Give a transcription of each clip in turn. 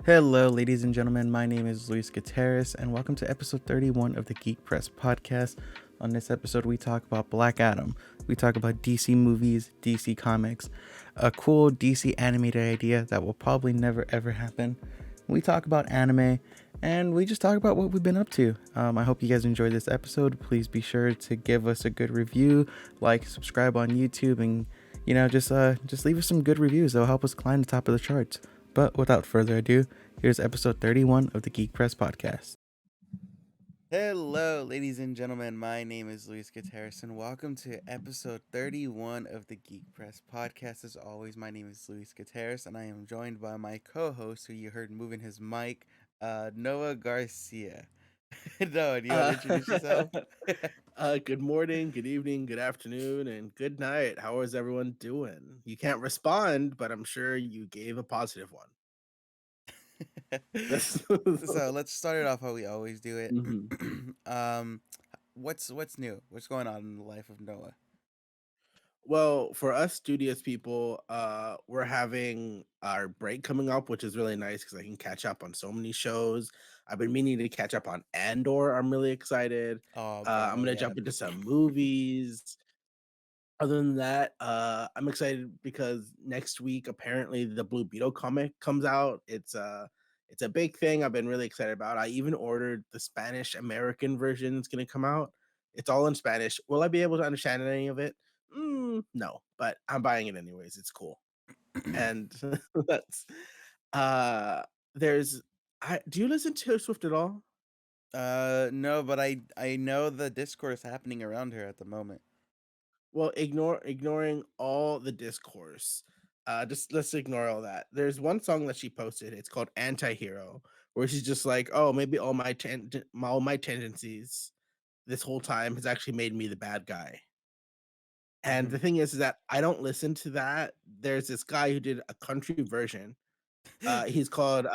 Hello, ladies and gentlemen. My name is Luis Gutierrez, and welcome to episode 31 of the Geek Press podcast. On this episode, we talk about Black Adam. We talk about DC movies, DC comics, a cool DC animated idea that will probably never ever happen. We talk about anime, and we just talk about what we've been up to. I hope you guys enjoyed this episode. Please be sure to give us a good review, like, subscribe on YouTube, and just leave us some good reviews. They'll help us climb the top of the charts. But without further ado, here's episode 31 of the Geek Press podcast. Hello, ladies and gentlemen. My name is Luis Gutierrez, and welcome to episode 31 of the Geek Press podcast. As always, my name is Luis Gutierrez, and I am joined by my co-host, who you heard moving his mic, Noah Garcia. Noah, do you want to Uh, introduce yourself? Good morning, good evening, good afternoon, and good night. How is everyone doing? You can't respond, but I'm sure you gave a positive one. So let's start it off how we always do it. Mhm. um, what's new? What's going on in the life of Noah? Well, for us studious people, we're having our break coming up, which is really nice because I can catch up on so many shows. I've been meaning to catch up on Andor. I'm really excited. Oh, I'm bro, gonna yeah. jump into some movies. Other than that, I'm excited because next week apparently the Blue Beetle comic comes out. It's a big thing I've been really excited about. I even ordered the Spanish American version that's gonna come out. It's all in Spanish. Will I be able to understand any of it? No, but I'm buying it anyways. It's cool. And that's uh there's I do you listen to Taylor Swift at all? No, but I know the discourse happening around her at the moment. Well, ignoring all the discourse. Just let's ignore all that. There's one song that she posted. It's called "Anti-Hero," where she's just like, "Oh, maybe all my tendencies this whole time has actually made me the bad guy." And Hmm. the thing is that I don't listen to that. There's this guy who did a country version. He's called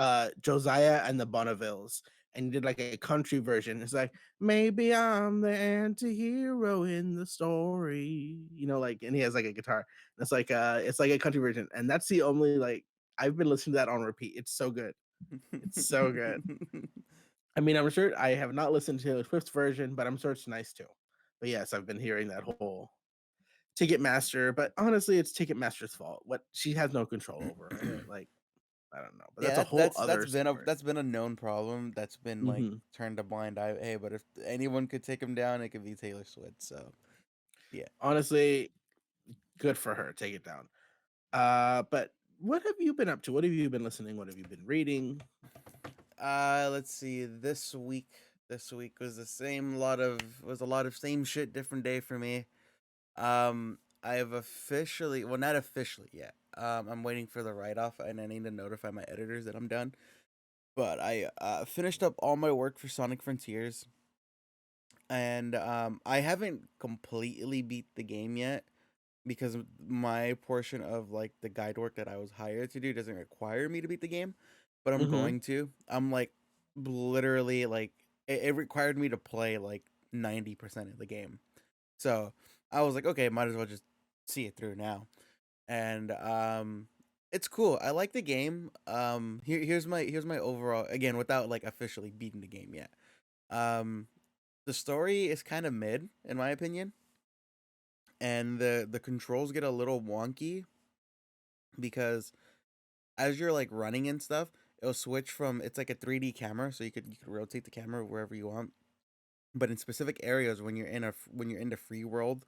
Josiah and the Bonnevilles, and he did like a country version. It's like maybe I'm the anti-hero in the story, like, and he has like a guitar. And it's like a country version, and that's the only like I've been listening to that on repeat. It's so good. It's so good. I mean, I'm sure I have not listened to Taylor Swift's version, but I'm sure it's nice too. But yes, I've been hearing that whole Ticketmaster, but honestly, it's Ticketmaster's fault. What she has no control over it. Like I don't know, but that's Yeah, a whole that's other been a story. known problem that's been like Mhm. turned a blind eye. Hey, but if anyone could take him down, it could be Taylor Swift. So yeah. Honestly, good for her. Take it down. But what have you been up to? What have you been listening? What have you been reading? Let's see. This week was the same lot of was a lot of same shit, different day for me. I have officially, well, not officially yet. I'm waiting for the write off, and I need to notify my editors that I'm done. But I finished up all my work for Sonic Frontiers, and I haven't completely beat the game yet because my portion of like the guide work that I was hired to do doesn't require me to beat the game, but I'm Mhm. going to. I'm like literally like it required me to play like 90% of the game. So I was like, okay, might as well just see it through now. And it's cool. I like the game. Here's my overall, again, without like officially beating the game yet. Um the story is kind of mid in my opinion, and the controls get a little wonky because as you're like running and stuff, it'll switch from, it's like a 3D camera, so you could rotate the camera wherever you want. But in specific areas, when you're in the free world,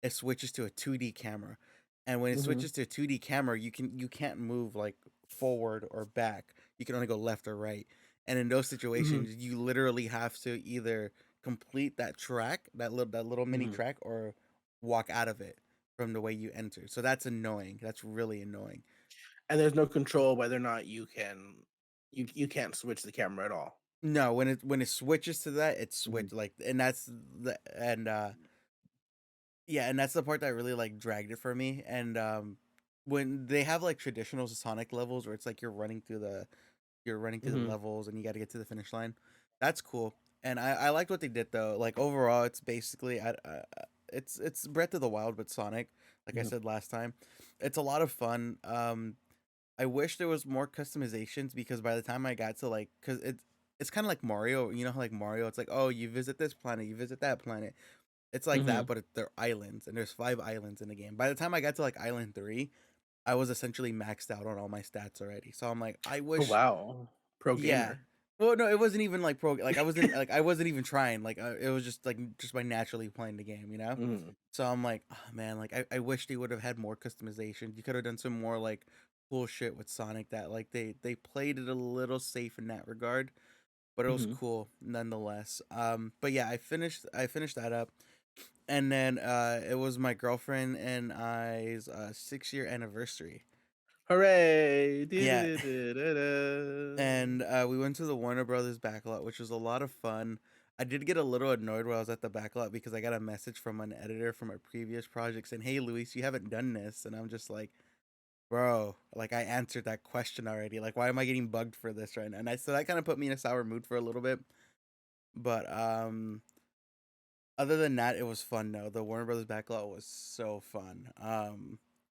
it switches to a 2D camera. And when it Mhm. switches to a 2D camera, you can't move like forward or back. You can only go left or right. And in those Mhm. situations, you literally have to either complete that track, that little mini Mhm. track, or walk out of it from the way you enter. So that's annoying. That's really annoying. And there's no control whether or not you can't switch the camera at all. No, when it switches to that, it's Mhm. switch like, and that's the and yeah, and that's the part that really like dragged it for me. And when they have like traditional Sonic levels where it's like you're running through the Mhm. levels and you got to get to the finish line, that's cool. And I liked what they did though. Like overall, it's basically it's Breath of the Wild with Sonic. Like I Mhm. said last time, it's a lot of fun. I wish there was more customizations because by the time I got to like, cause it's kind of like Mario. You know how like Mario, it's like, oh, you visit this planet, you visit that planet. It's like that, Mhm. but they're islands, and there's 5 islands in the game. By the time I got to like Island 3, I was essentially maxed out on all my stats already. So I'm like, I Oh, wish, wow. Pro yeah. gamer. Well, no, it wasn't even like like I wasn't even trying. Like it was just like just by naturally playing the game, you know. Mhm. So I'm like, oh man, like I wish they would have had more customization. You could have done some more like cool shit with Sonic that like they played it a little safe in that regard, but it was Mhm. cool nonetheless. But yeah, I finished that up, and then it was my girlfriend and I's 6 year anniversary. Hooray! Yeah, Du-du-du-du-du-du. and we went to the Warner Brothers backlot, which was a lot of fun. I did get a little annoyed while I was at the backlot because I got a message from an editor from a previous project saying, "Hey, Luis, you haven't done this," and I'm just like, "Bro, like I answered that question already. Like, why am I getting bugged for this right now?" And so that kind of put me in a sour mood for a little bit. But other than that, it was fun though. The Warner Brothers backlot was so fun.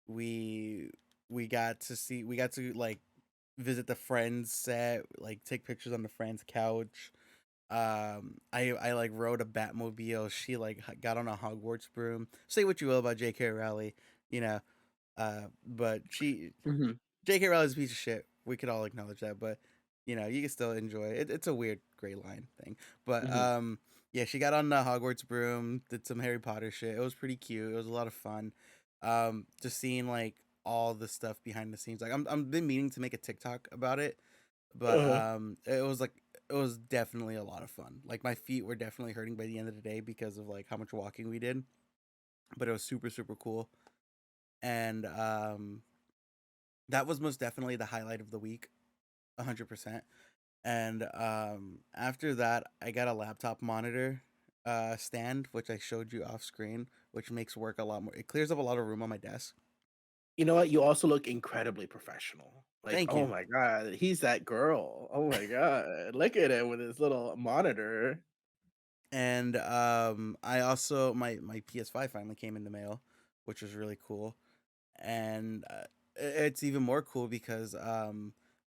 We we got to like visit the Friends set, like take pictures on the Friends couch. I like rode a Batmobile. She like got on a Hogwarts broom. Say what you will about J.K. Rowling, you know, but Mhm. J.K. Rowling's a piece of shit. We could all acknowledge that, but you can still enjoy it. It's a weird gray line thing, but Mhm. yeah, she got on the Hogwarts broom, did some Harry Potter shit. It was pretty cute. It was a lot of fun. Just seeing like all the stuff behind the scenes. Like I'm been meaning to make a TikTok about it, but Uh-huh. it was definitely a lot of fun. Like my feet were definitely hurting by the end of the day because of like how much walking we did, but it was super super cool. And that was most definitely the highlight of the week, 100%. And after that, I got a laptop monitor stand, which I showed you off screen, which makes work a lot more. It clears up a lot of room on my desk. You know what? You also look incredibly professional. Like, Thank oh you. my god, he's that girl. Oh my god, look at him with his little monitor. And I also my PS5 finally came in the mail, which was really cool. And it's even more cool because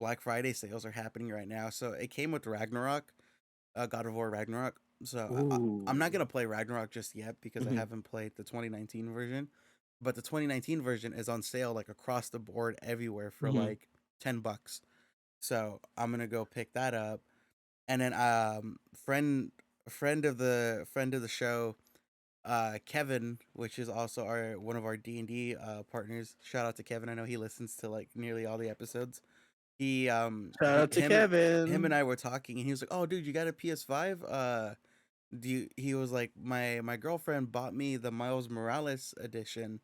Black Friday sales are happening right now. So it came with Ragnarok, God of War Ragnarok. So I'm not Ooh. gonna play Ragnarok just yet because I Mhm. haven't played the 2019 version. But the 2019 version is on sale like across the board everywhere for Mhm. like $10. So I'm gonna go pick that up. And then friend of the show, Kevin, which is also our one of our D&D partners. Shout out to Kevin. I know he listens to like nearly all the episodes. He Shout out to him and Kevin. I were talking, and he was like, "Oh, dude, you got a PS5? Do you?" He was like, "My girlfriend bought me the Miles Morales edition,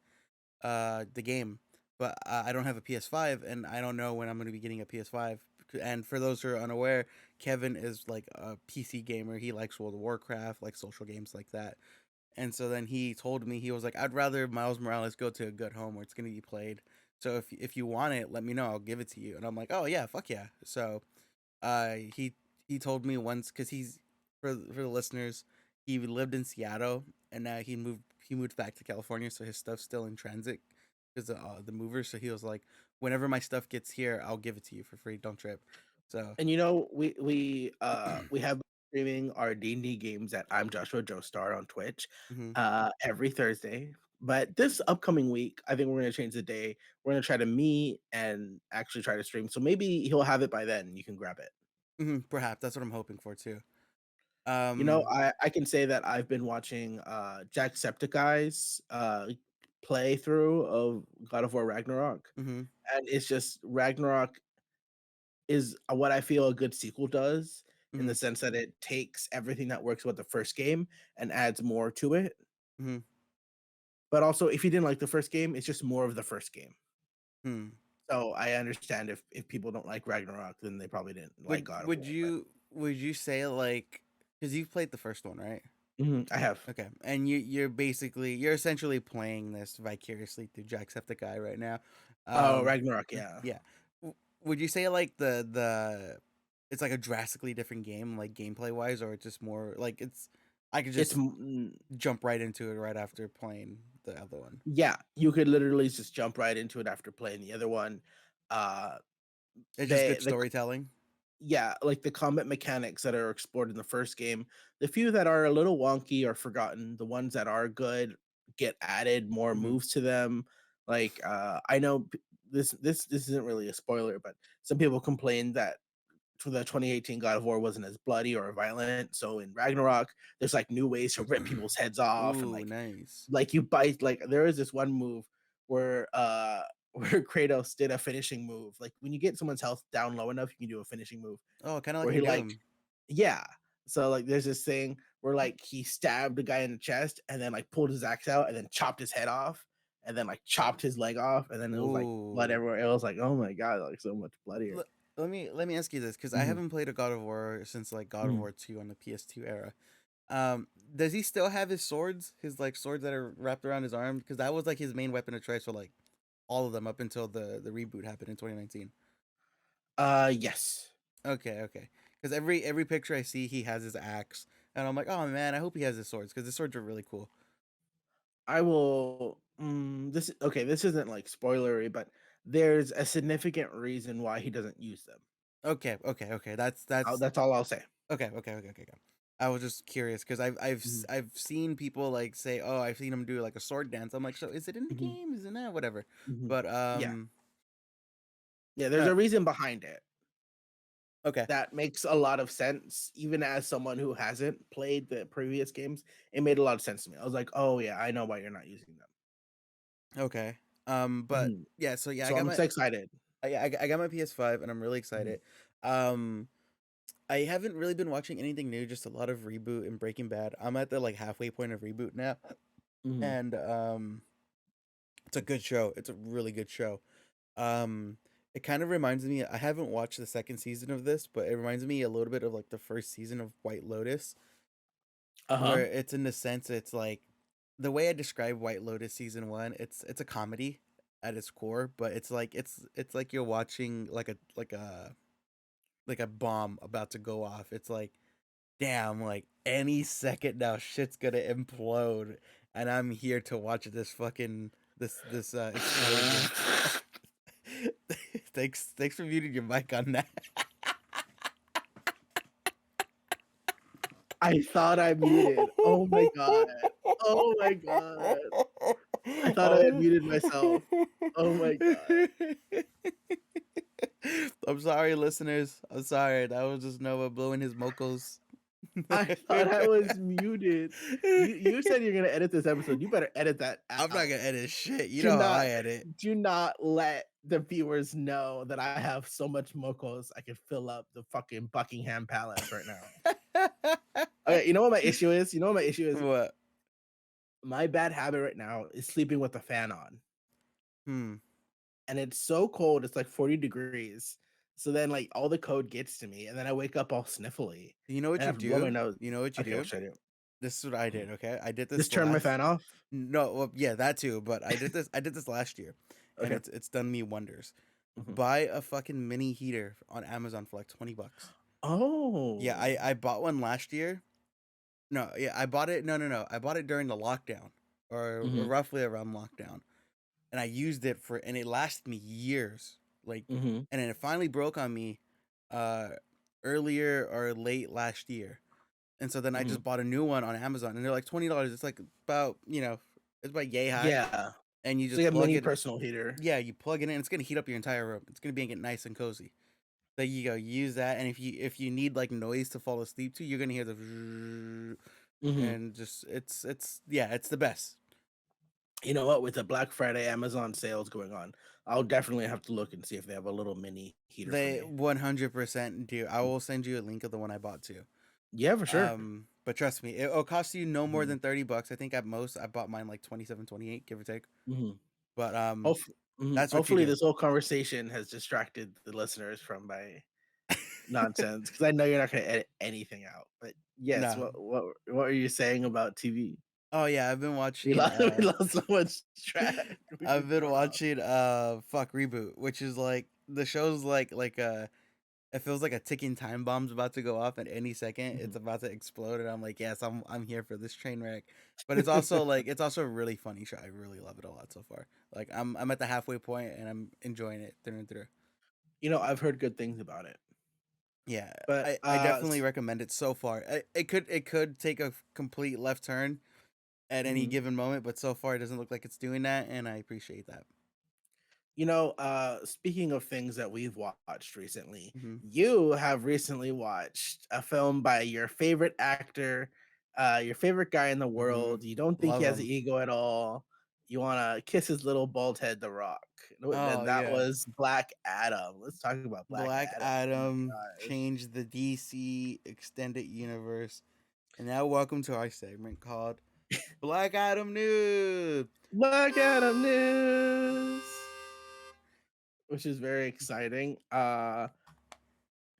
the game, but I don't have a PS5, and I don't know when I'm gonna be getting a PS5." And for those who are unaware, Kevin is like a PC gamer. He likes World of Warcraft, like social games like that. And so then he told me, he was like, "I'd rather Miles Morales go to a good home where it's gonna be played. So if you want it, let me know. I'll give it to you." And I'm like, "Oh yeah, fuck yeah." So he told me once, because he's for the listeners, he lived in Seattle and now he moved back to California, so his stuff's still in transit because the movers. So he was like, "Whenever my stuff gets here, I'll give it to you for free. Don't trip." So And you know, we have been streaming our D&D games at I'm Joshua Joestar on Twitch hmm every Thursday. But this upcoming week, I think we're gonna change the day. We're gonna try to meet and actually try to stream. So maybe he'll have it by then. You can grab it. perhaps that's what I'm hoping for too. You know, Um, I can say that I've been watching Jacksepticeye's playthrough of God of War Ragnarok, hmm and it's just Ragnarok is what I feel a good sequel does, in the hmm sense that it takes everything that works with the first game and adds more to it. hmm But also, if you didn't like the first game, it's just more of the first game. hmm So I understand if people don't like Ragnarok, then they probably didn't like God of War. But would you say like, because you've played the first one, right? mhm, I have. Okay, and you're essentially playing this vicariously through Jacksepticeye right now. Oh, Um, Ragnarok, yeah. yeah. Would you say like the it's like a drastically different game, like gameplay wise, or it's just more like it's I could It's just jump right into it right after playing the other one. yeah, you could literally just jump right into it after playing the other one. Uh, It's just they good the storytelling. Yeah, like the combat mechanics that are explored in the first game, the few that are a little wonky or forgotten, the ones that are good get added more Mhm. moves to them. Like I know this isn't really a spoiler, but some people complained that for the 2018 God of War wasn't as bloody or violent. So in Ragnarok, there's like new ways to rip people's heads off and Ooh, nice. you bite like there is this one move where where Kratos did a finishing move. Like when you get someone's health down low enough, you can do a finishing move Oh, kind of like where in he like Doom. yeah. So like there's this thing where like he stabbed the guy in the chest and then like pulled his axe out and then chopped his head off and then like chopped his leg off and then it was like blood Ooh. everywhere. It was like, oh my god, like so much bloodier. L- let me ask you this because I Mhm, haven't played a God of War since like God of mhm. War 2 on the PS2 era. Does he still have his swords? His like swords that are wrapped around his arm? Because that was like his main weapon of choice for like all of them up until the reboot happened in 2019. Yes. Okay, okay. Because every picture I see, he has his axe, and I'm like, oh man, I hope he has his swords because the swords are really cool. I will this okay, this isn't like spoilery, but there's a significant reason why he doesn't use them. Okay, okay, okay. That's That's all I'll say. okay, okay, okay, okay. Okay. I was just curious because Mhm, I've seen people like say, oh, I've seen him do like a sword dance. I'm like, so is it in the mhm, game? Is it not? Whatever. mhm. But Yeah. Yeah, there's uh, a reason behind it. okay, That makes a lot of sense, even as someone who hasn't played the previous games, it made a lot of sense to me. I was like, "Oh, yeah, I know why you're not using them." okay. But Mhm. yeah, so yeah, So I'm so excited. I got my PS5 and I'm really Mhm, excited. Um, I haven't really been watching anything new, just a lot of reboot and Breaking Bad. I'm at the like halfway point of reboot now, mhm. and it's a good show. It's a really good show. Um, it kind of reminds me. I haven't watched the second season of this, but it reminds me a little bit of like the first season of White Lotus, where Uh-huh. it's in the sense it's like the way I describe White Lotus season one. It's a comedy at its core, but it's like you're watching like a bomb about to go off. It's like damn, like any second now, shit's gonna implode, and I'm here to watch this explosion. Thanks for muting your mic on that. I thought I muted. Oh my god. Oh my god. I thought I had Uh, muted myself. Oh my god. I'm sorry, listeners. I'm sorry. That was just Noah blowing his mocos. I thought I was muted. You said you're gonna edit this episode. You better edit that I'm not out. gonna edit shit. You Do know how not I edit. do not let the viewers know that I have so much mocos I could fill up the fucking Buckingham Palace right now. Okay, you know what my issue is? You know what my issue is? What? My bad habit right now is sleeping with the fan on. Hmm. And it's so cold, it's like 40 degrees. So then like all the code gets to me and then I wake up all sniffly You know and what I you have to blow my do? nose. You know what you Okay, what do? should I do? This is what I Mhm. did. Okay, I did this Just the turn my last. fan off? No, well, yeah, that too. But I did this. I did this last year, and Okay. it's done me wonders. Mhm. Buy a fucking mini heater on Amazon for like $20. Yeah, Oh. I bought one last year. No, yeah, I bought it. No, no, no. I bought it during the lockdown, or Mhm. roughly around lockdown, and I used it for, and it lasted me years. Like, Mhm. and then it finally broke on me, uh, earlier or late last year, and so then I Mhm. just bought a new one on Amazon, and they're like $20. It's like about it's about yay high, Yeah. and you So you just have plug mini it. personal heater. Yeah, you plug it in. It's gonna heat up your entire room. It's gonna make it nice and cozy. There you go. Use that, and if you need like noise to fall asleep to, you're gonna hear the Mhm. and just it's yeah, it's the best. You know what? With the Black Friday Amazon sales going on, I'll definitely have to look and see if they have a little mini heater for They me. 100% do. I will send you a link of the one I bought too. Yeah, for sure. But trust me, it'll cost you no more Mhm. than $30. I think at most I bought mine like 27, 28, give or take. Mhm. But Mhm. that's what you Hopefully, do. this whole conversation has distracted the listeners from my nonsense because I know you're not going to edit anything out. But yes, No. what are you saying about TV? Oh yeah, I've been We watching lost we lost so much track. We've I've been been thrown off. watching fuck Reboot, which is like the show's it feels like a ticking time bomb's about to go off at any second. It's Mhm. about to explode, and I'm like, yes, I'm here for this train wreck. But it's also a really funny show. I really love it a lot so far. Like I'm at the halfway point, and I'm enjoying it through and through. I've heard good things about it. Yeah, But, I definitely recommend it so far. It could take a complete left turn at any mhm. given moment, but so far it doesn't look like it's doing that, and I appreciate that. Speaking of things that we've watched recently, Mhm. you have recently watched a film by your favorite actor, your favorite guy in the Mhm. world. You don't think he Love has an them. ego at all. You wanna kiss his little bald head, The Rock. Oh, And that yeah. was Black Adam. Let's talk about Black Black Adam. Oh my Adam gosh. changed the DC extended universe. And now welcome to our segment called Black Adam News. Black Adam news, which is very exciting.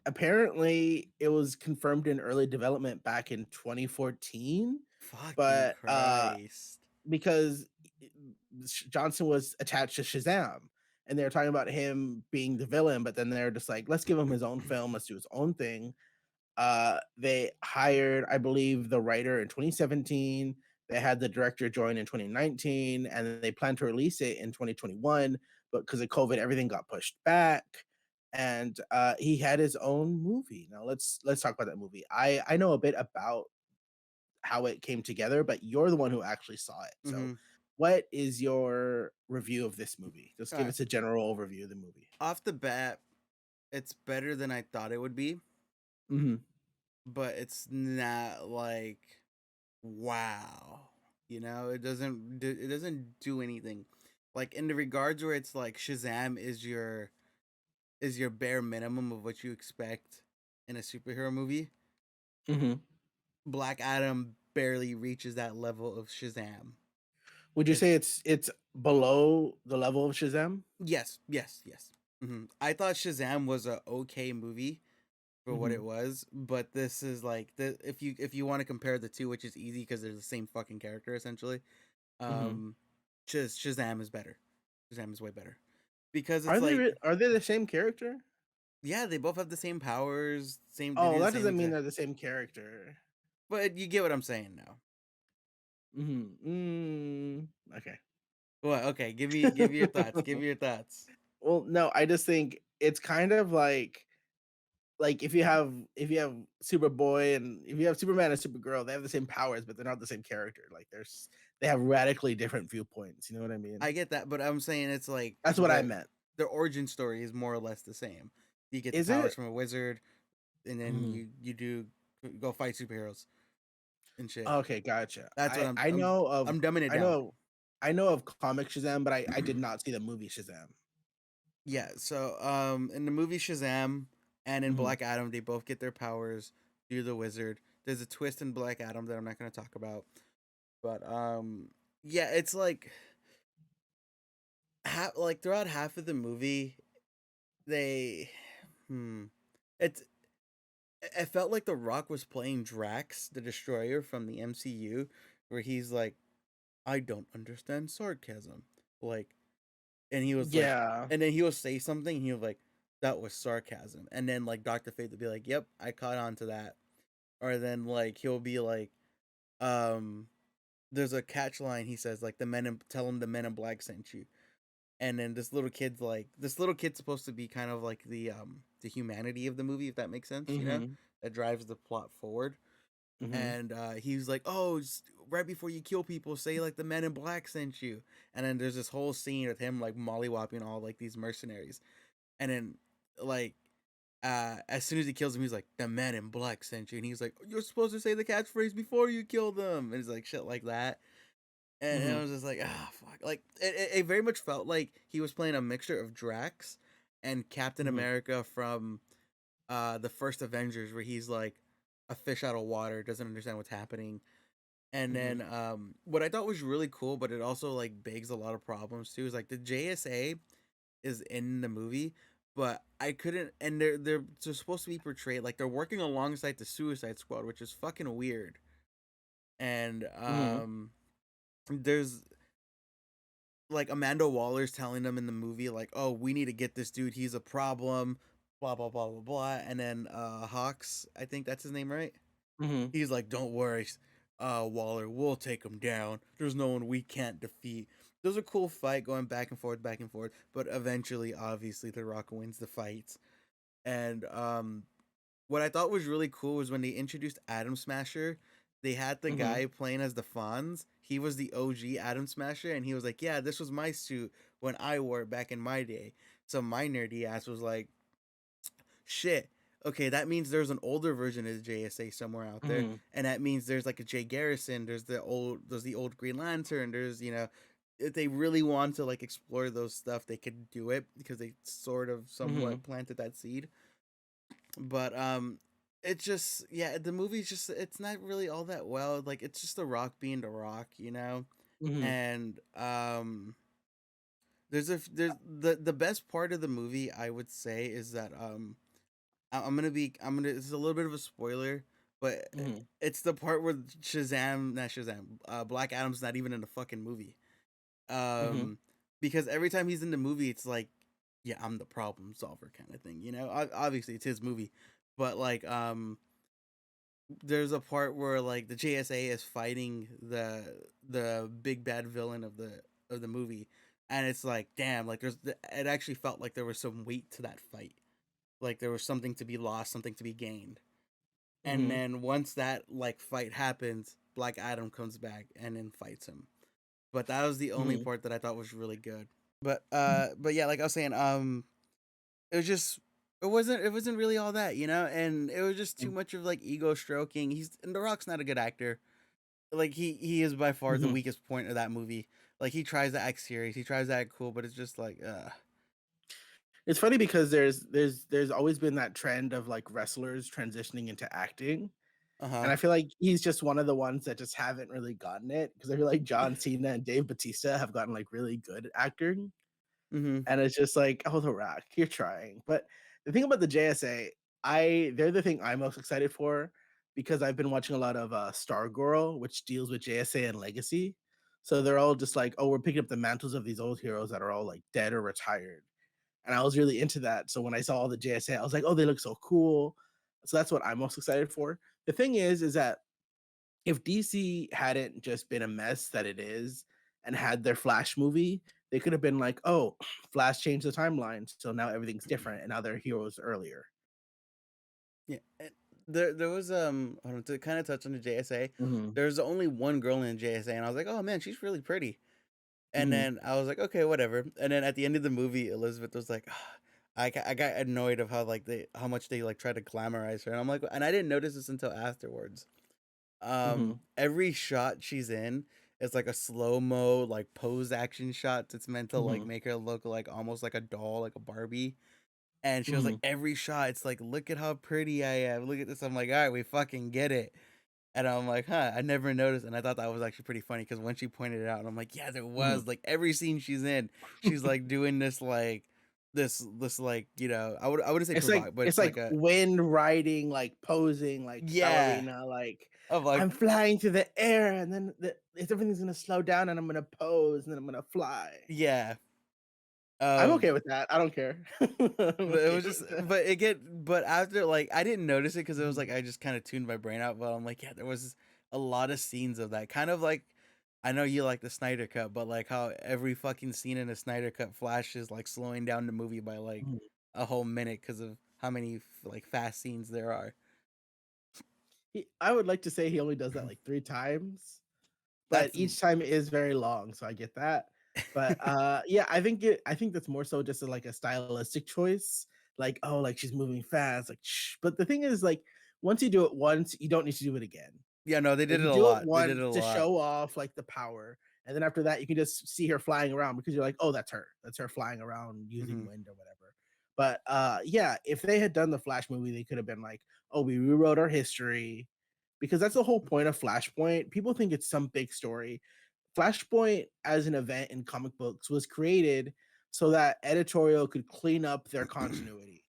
Apparently it was confirmed in early development back in 2014, Fucking but Christ. because Johnson was attached to Shazam, and they were talking about him being the villain, but then they're just like, let's give him his own film, let's do his own thing. They hired, I believe, the writer in 2017. They had the director join in 2019, and then they planned to release it in 2021. But because of COVID, everything got pushed back. And he had his own movie. Now let's talk about that movie. I know a bit about how it came together, but you're the one who actually saw it. So, Mhm. what is your review of this movie? Just give Alright. us a general overview of the movie. Off the bat, it's better than I thought it would be, Hmm. but it's not like wow. It doesn't do anything. Like in the regards where it's like Shazam is your bare minimum of what you expect in a superhero movie. Hmm. Black Adam barely reaches that level of Shazam. Would you It say it's below the level of Shazam? Yes, yes, yes. I thought Shazam was a okay movie for what Hmm. it was, but this is like if you want to compare the two, which is easy because they're the same fucking character essentially. Hmm. Um, Shazam is better. Shazam is way better because it's Are they like are they the same character? yeah, they both have the same powers, same they Oh, do the that same doesn't mean exact. they're the same character. But you get what I'm saying now. Mhm. Mm, okay. What? Okay, give me your thoughts. Give me your thoughts. Well, no, I just think it's kind of like if you have Superboy and if you have Superman and Supergirl, they have the same powers, but they're not the same character. Like they have radically different viewpoints. You know what I mean? I get that, but I'm saying it's like That's what I meant. the origin story is more or less the same. You get the Is powers it? from a wizard, and then Mhm. you do go fight superheroes and shit. Okay, gotcha. That's what I I'm I I'm know of I'm dumbing it I down. know I know of comic Shazam, but I did not see the movie Shazam. Yeah, so in the movie Shazam and in Mhm. Black Adam, they both get their powers through the wizard. There's a twist in Black Adam that I'm not going to talk about, but yeah, it's like like throughout half of the movie, they hmm it's it felt like The Rock was playing Drax, the Destroyer from the MCU, where he's like, "I don't understand sarcasm," like, and he was like, Yeah. and then he'll say something, and he'll like, "That was sarcasm," and then like Doctor Fate would be like, "Yep, I caught on to that," or then like he'll be like, um, "There's a catch line," he says like, tell him the Men in Black sent you," and then this little kid's supposed to be kind of like the humanity of the movie, if that makes sense, Mhm. that drives the plot forward. Mhm. And he was like, "Oh, right before you kill people, say like the Men in Black sent you." And then there's this whole scene with him like mollywopping all like these mercenaries, and then like as soon as he kills him, he's like, "The Men in Black sent you," and he's like, "You're supposed to say the catchphrase before you kill them," and it's like shit like that. And I Mhm. was just like, ah, fuck. Like it very much felt like he was playing a mixture of Drax and Captain Mhm. America from the first Avengers, where he's like a fish out of water, doesn't understand what's happening. And Mhm. then what I thought was really cool, but it also like begs a lot of problems too, is like the JSA is in the movie, but I couldn't, and they're supposed to be portrayed like they're working alongside the Suicide Squad, which is fucking weird. And Mhm. there's like Amanda Waller's telling them in the movie like, "Oh, we need to get this dude. He's a problem." Blah blah blah blah blah. And then Hawks, I think that's his name, right? Mhm. He's like, "Don't worry, Waller, we'll take him down. There's no one we can't defeat." was a cool fight going back and forth, but eventually, obviously, The Rock wins the fight. And what I thought was really cool was when they introduced Atom Smasher, they had the Mhm, guy playing as the Fonz. He was the OG Atom Smasher, and he was like, "Yeah, this was my suit when I wore it back in my day." So my nerdy ass was like, "Shit, okay, that means there's an older version of the JSA somewhere out there, mhm, and that means there's like a Jay Garrison, there's the old Green Lantern, there's if they really want to like explore those stuff, they could do it because they sort of mhm, somewhat planted that seed." But it's just yeah, the movie's just it's not really all that well. Like it's just The Rock being The Rock, you know? mhm, And there's the best part of the movie I would say is that I'm gonna it's a little bit of a spoiler, but mhm, it's the part where Shazam, not Shazam, Black Adam's not even in the fucking movie. mhm, Um because every time he's in the movie it's like yeah, I'm the problem solver kind of thing, you know? Obviously it's his movie, but like there's a part where like the JSA is fighting the big bad villain of the movie, and it's like damn, like it actually felt like there was some weight to that fight, like there was something to be lost, something to be gained, and mhm, then once that like fight happens, Black Adam comes back and then fights him. But that was the only mhm, part that I thought was really good. But yeah, like I was saying, it was just it wasn't really all that, you know, and it was just too much of like ego stroking. He's and The Rock's not a good actor. Like he is by far the mhm. weakest point of that movie. Like he tries to act serious, he tries to act cool, but it's just like It's funny because there's always been that trend of, like, wrestlers transitioning into acting, uh-huh. and I feel like he's just one of the ones that just haven't really gotten it because I feel like John Cena and Dave Bautista have gotten, like, really good at acting, Mhm. and it's just like, "Oh, The Rock, you're trying." But the thing about the JSA, I they're the thing I'm most excited for because I've been watching a lot of, Stargirl, which deals with JSA and legacy. So they're all just like, "Oh, we're picking up the mantles of these old heroes that are all, like, dead or retired." And I was really into that. So when I saw all the JSA, I was like, "Oh, they look so cool." So that's what I'm most excited for. The thing is that if DC hadn't just been a mess that it is and had their Flash movie, they could have been like, "Oh, Flash changed the timeline, so now everything's different, and now they're heroes earlier." Yeah. And there was hold on, to kind of touch on the JSA. Mhm, There's only one girl in JSA and I was like, "Oh man, she's really pretty." And mhm, then I was like, "Okay, whatever." And then at the end of the movie, Elizabeth was like, "Ah," I got annoyed of how like how much they like try to glamorize her. And I'm like, and I didn't notice this until afterwards. mhm, Every shot she's in is like a slow-mo like pose action shot that's meant to like mhm, make her look like almost like a doll, like a Barbie. And she was like, mhm. every shot, it's like, look at how pretty I am. Look at this. I'm like, all right, we fucking get it. And I'm like, huh, I never noticed. And I thought that was actually pretty funny because when she pointed it out, and I'm like, yeah, there Mhm. was like every scene she's in, she's like doing this like this like, I wouldn't say provoke, but It's it's like like a wind riding, like posing, like yeah. ballerina, like Of like, I'm flying through the air, and then everything's gonna slow down, and I'm gonna pose, and then I'm gonna fly. yeah. I'm Um okay with that. I don't care. I'm But it okay was just, with that. but after like I didn't notice it because it was like Mhm, I just kind of tuned my brain out. But I'm like, yeah, there was a lot of scenes of that kind of like I know you like the Snyder Cut, but like how every fucking scene in the Snyder Cut flashes like slowing down the movie by like mhm. a whole minute because of how many like fast scenes there are. I would like to say he only does that like 3 times, but That's each time is very long, so I get that. But, yeah, I think that's more so just like a stylistic choice, like, "Oh, like, she's moving fast, like, shh." But the thing is, like, once you do it once, you don't need to do it again. yeah, no, they Like, did it you a do it lot. They did once it a to lot. show off, like, the power, and then after that, you can just see her flying around because you're like, "Oh, that's her. That's her flying around using Hmm. wind or whatever." But, yeah, if they had done the Flash movie, they could have been like, "Oh, we rewrote our history," because that's the whole point of Flashpoint. People think it's some big story. Flashpoint as an event in comic books was created so that editorial could clean up their continuity.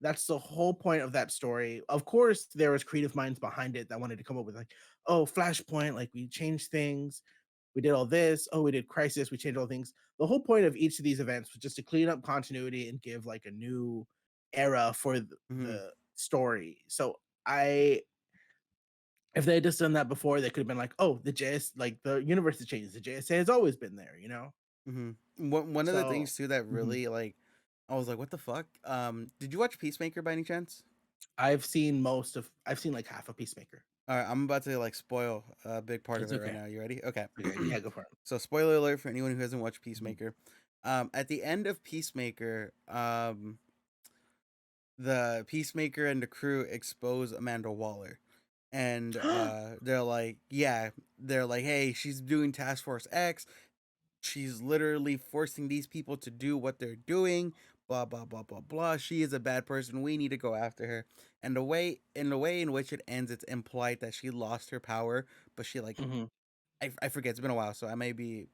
That's the whole point of that story. Of course, there was creative minds behind it that wanted to come up with like, oh, Flashpoint, like we changed things, we did all this. Oh, we did Crisis, we changed all things. The whole point of each of these events was just to clean up continuity and give like a new era for Hmm. the story. So I If they had just done that before, they could have been like, "Oh, like the universe has changed. The JSA has always been there," you know? Mhm. One of the So, things too that mhm. really, like, I was like, "What the fuck?" Did you watch Peacemaker by any chance? I've seen like half of Peacemaker. Alright, I'm about to, like, spoil a big part of It's it right okay. now. You ready? Okay. Okay, yeah, go for it. So, spoiler alert for anyone who hasn't watched Mhm. Peacemaker. At the end of Peacemaker, the Peacemaker and the crew expose Amanda Waller. And they're like, yeah, they're like, hey, she's doing Task Force X. She's literally forcing these people to do what they're doing. Blah blah blah blah blah. She is a bad person. We need to go after her. And the way in which it ends, it's implied that she lost her power, but she like Mhm, I forget. It's been a while, so I may be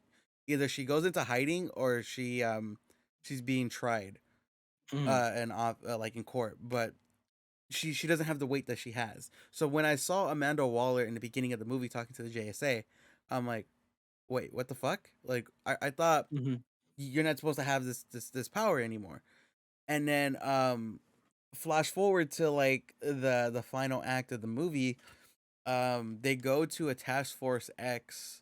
either she goes into hiding or she's being tried mhm, and off like in court, but she doesn't have the weight that she has. So when I saw Amanda Waller in the beginning of the movie talking to the JSA, I'm like, wait, what the fuck? Like I thought mhm, you're not supposed to have this power anymore. And then flash forward to like the final act of the movie, they go to a Task Force X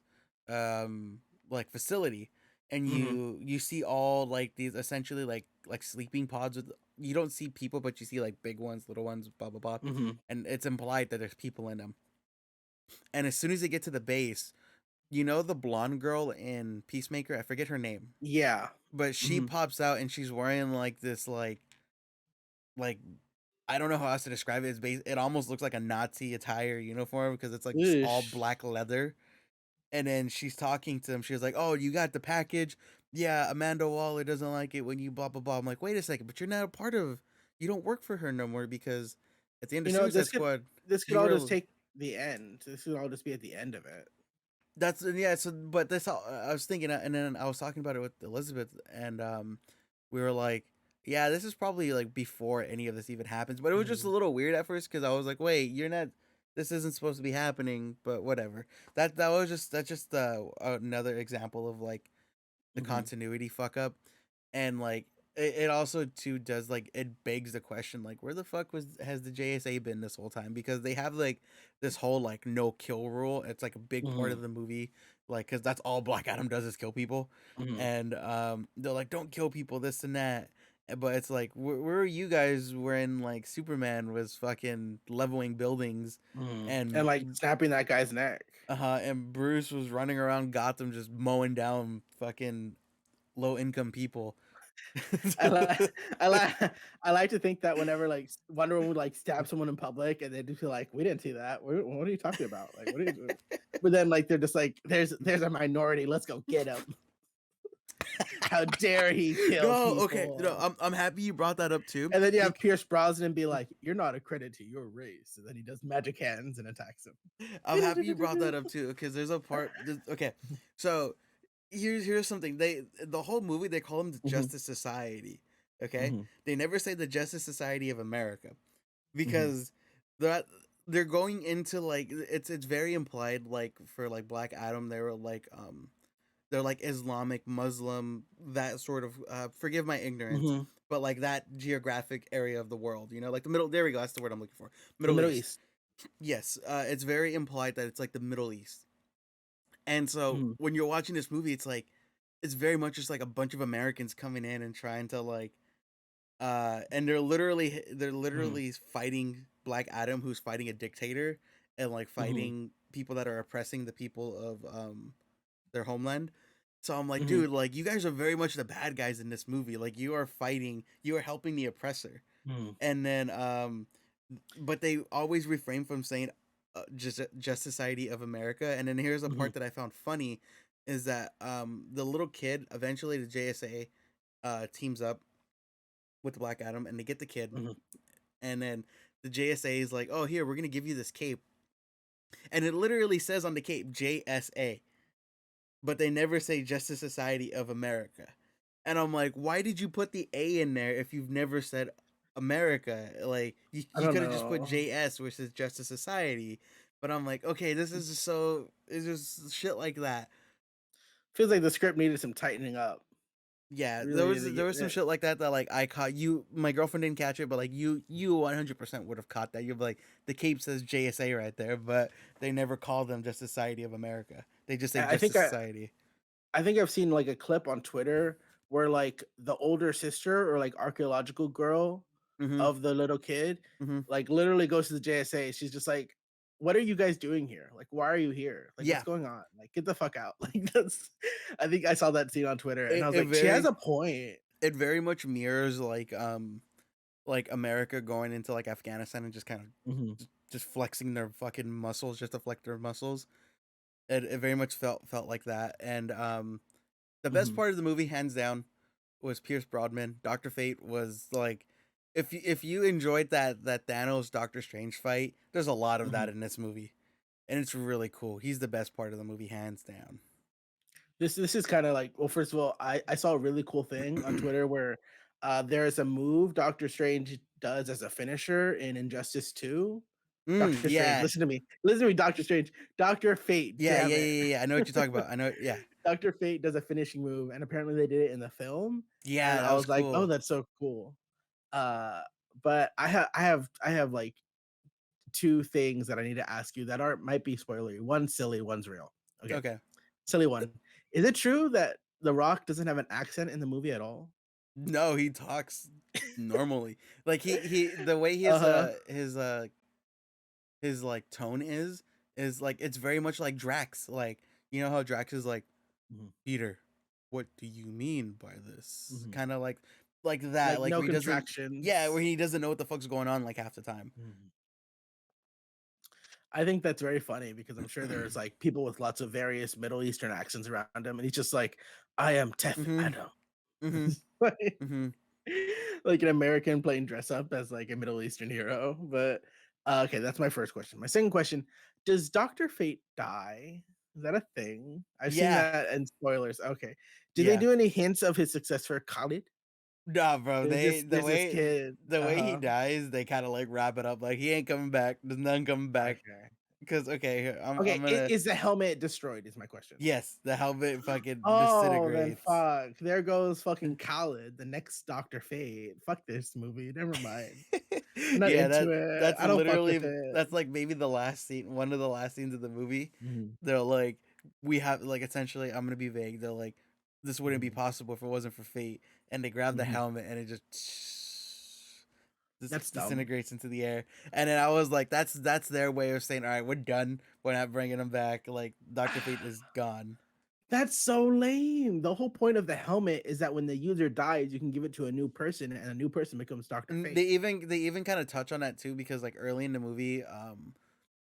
like facility, and mhm, you see all like these essentially like sleeping pods with, you don't see people but you see like big ones, little ones, blah blah blah, mhm. and it's implied that there's people in them. And as soon as they get to the base, you know the blonde girl in Peacemaker, I forget her name, Yeah. but she Mhm. pops out and she's wearing like this like I don't know how else to describe it. It almost looks like a Nazi attire uniform because it's like all Eesh. black leather. And then she's talking to him. She was like, "Oh, you got the package? Yeah, Amanda Waller doesn't like it when you blah blah blah." I'm like, "Wait a second, but you're not a part of. You don't work for her no more because at the end of You know, Suicide Squad, this could you all just were take the end. This could all just be at the end of it. that's yeah." So, but that's how I was thinking, and then I was talking about it with Elizabeth, and we were like, "Yeah, this is probably like before any of this even happens." But it was just a Mhm, little weird at first because I was like, "Wait, you're not. This isn't supposed to be happening." But whatever. That's just another example of like the mhm, continuity fuck up. And like it also too does like it begs the question like where the fuck was has the JSA been this whole time, because they have like this whole like no kill rule. It's like a big part mhm, of the movie, like because that's all Black Adam does is kill people. mhm, And they're like don't kill people, this and that. But it's like where are you guys when like Superman was fucking leveling buildings, mhm. And, and like, snapping that guy's neck. and Bruce was running around Gotham just mowing down fucking low income people. I li I li I like to think that whenever, like, Wonder Woman would, like, stab someone in public and they'd just be like, "We didn't see that. What are you talking about? Like, what are you doing?" But then, like, they're just like, there's a minority. Let's go get him. How dare he kill No, okay. No, people?" I'm happy you brought that up too. And then you have Pierce Brosnan be like, "You're not a credit to your race," and then he does magic hands and attacks him. I'm happy you brought that up too because there's a part. Okay, so here's something. The whole movie they call them the Mhm, Justice Society. Okay, mhm, they never say the Justice Society of America mhm, because that they're going into like it's very implied like for like Black Adam they were like they're like Islamic, Muslim, that sort of forgive my ignorance, mhm. but like that geographic area of the world, you know, like the middle, there we go, that's the word I'm looking for. The Middle Middle East. East. Yes, it's very implied that it's like the Middle East. And so Mhm, when you're watching this movie, it's like it's very much just like a bunch of Americans coming in and trying to like and they're mhm, literally fighting Black Adam who's fighting a dictator and like mhm, fighting people that are oppressing the people of their homeland. So I'm like, mhm, dude, like you guys are very much the bad guys in this movie. Like you are fighting, you are helping the oppressor. mhm, And then but they always refrain from saying just Society of America. And then here's a mhm, part that I found funny is that the little kid, eventually the JSA teams up with the Black Adam and they get the kid, mhm. and then the JSA is like, "Oh, here, we're going to give you this cape." And it literally says on the cape JSA, but they never say Justice Society of America. And I'm like, why did you put the A in there if you've never said America? Like, I you don't could have just put know. JS, which is Justice Society. But I'm like, okay, this is just so, it's just shit like that. Feels like the script needed some tightening up. Yeah, Really need to there get was some shit like that that like I caught you. My girlfriend didn't catch it, but like you 100% would have caught that. You're like the cape says JSA right there, but they never call them Just Society of America. They just say I think Justice Society. I think I've seen like a clip on Twitter where like the older sister or like archaeological girl Mm-hmm. of the little kid Mm-hmm. like literally goes to the JSA. She's just like, "What are you guys doing here? Like, why are you here? Like, what's Yeah, going on? Like, get the fuck out!" Like, that's. I think I saw that scene on Twitter, and it, I was it like, "She has very a point." it very much mirrors like America going into like Afghanistan and just kind of Mhm, just flexing their fucking muscles just to flex their muscles. It very much felt like that. And the best mhm, part of the movie, hands down, was Pierce Broadman. Doctor Fate was like, if you enjoyed that Thanos Doctor Strange fight, there's a lot of that mhm. in this movie, and it's really cool. He's the best part of the movie, hands down. This is kind of like, well, first of all, I saw a really cool thing on Twitter where there is a move Doctor Strange does as a finisher in Injustice 2. Doctor Strange, Yeah, listen to me, Doctor Strange, Doctor Fate, yeah, damn yeah, it. yeah, yeah. I know what you're talking about. I know. Yeah, Doctor Fate does a finishing move, and apparently they did it in the film, yeah, and that I was was like, "Oh, cool. that's so cool." Uh, but I have like two things that I need to ask you that are might be spoilery. One silly, one's real. Okay, Okay. silly one. Is it true that The Rock doesn't have an accent in the movie at all? No, he talks normally. Like he the way Uh-huh. his like tone is like it's very much like Drax. Like you know how Drax is like Mhm, Peter, what do you mean by this? mhm. Kind of like that. Like, Like no where he doesn't yeah, where contractions. he doesn't know what the fuck's going on like half the time. Mhm. I think that's very funny because I'm sure there's, like, people with lots of various Middle Eastern accents around him, and he's just like, "I am Tef Mhm. Adam." Mhm. Like Mhm. like an American playing dress up as, like, a Middle Eastern hero, but, okay, that's my first question. My second question, does Doctor Fate die? Is that a thing? I've seen Yeah. that in spoilers, okay. Did they Yeah. do any hints of his successor, Khalid? Nah, bro. They There's this kid the way he uh-huh, dies, they kind of like wrap it up like he ain't coming back. There's none coming back. okay. Because okay, here, Okay, I'm gonna is the helmet destroyed is my question. yes, the helmet fucking Oh, then disintegrates. fuck. There goes fucking Khalid, the next Doctor Fate. Fuck this movie. Never mind. I'm not Yeah, into it. that's I don't fuck with literally it. that's like maybe the last scene, one of the last scenes of the movie. Mhm, They're like, we have like essentially, I'm gonna be vague. They're like, this wouldn't be mhm, possible if it wasn't for fate, and they grab the mhm. helmet and it just That's dumb. disintegrates into the air. And then I was like, that's their way of saying, all right, we're done. We're not bringing him back. Like Doctor Fate is gone. That's so lame. The whole point of the helmet is that when the user dies, you can give it to a new person, and a new person becomes Doctor And Fate. they even kind of touch on that too because like early in the movie,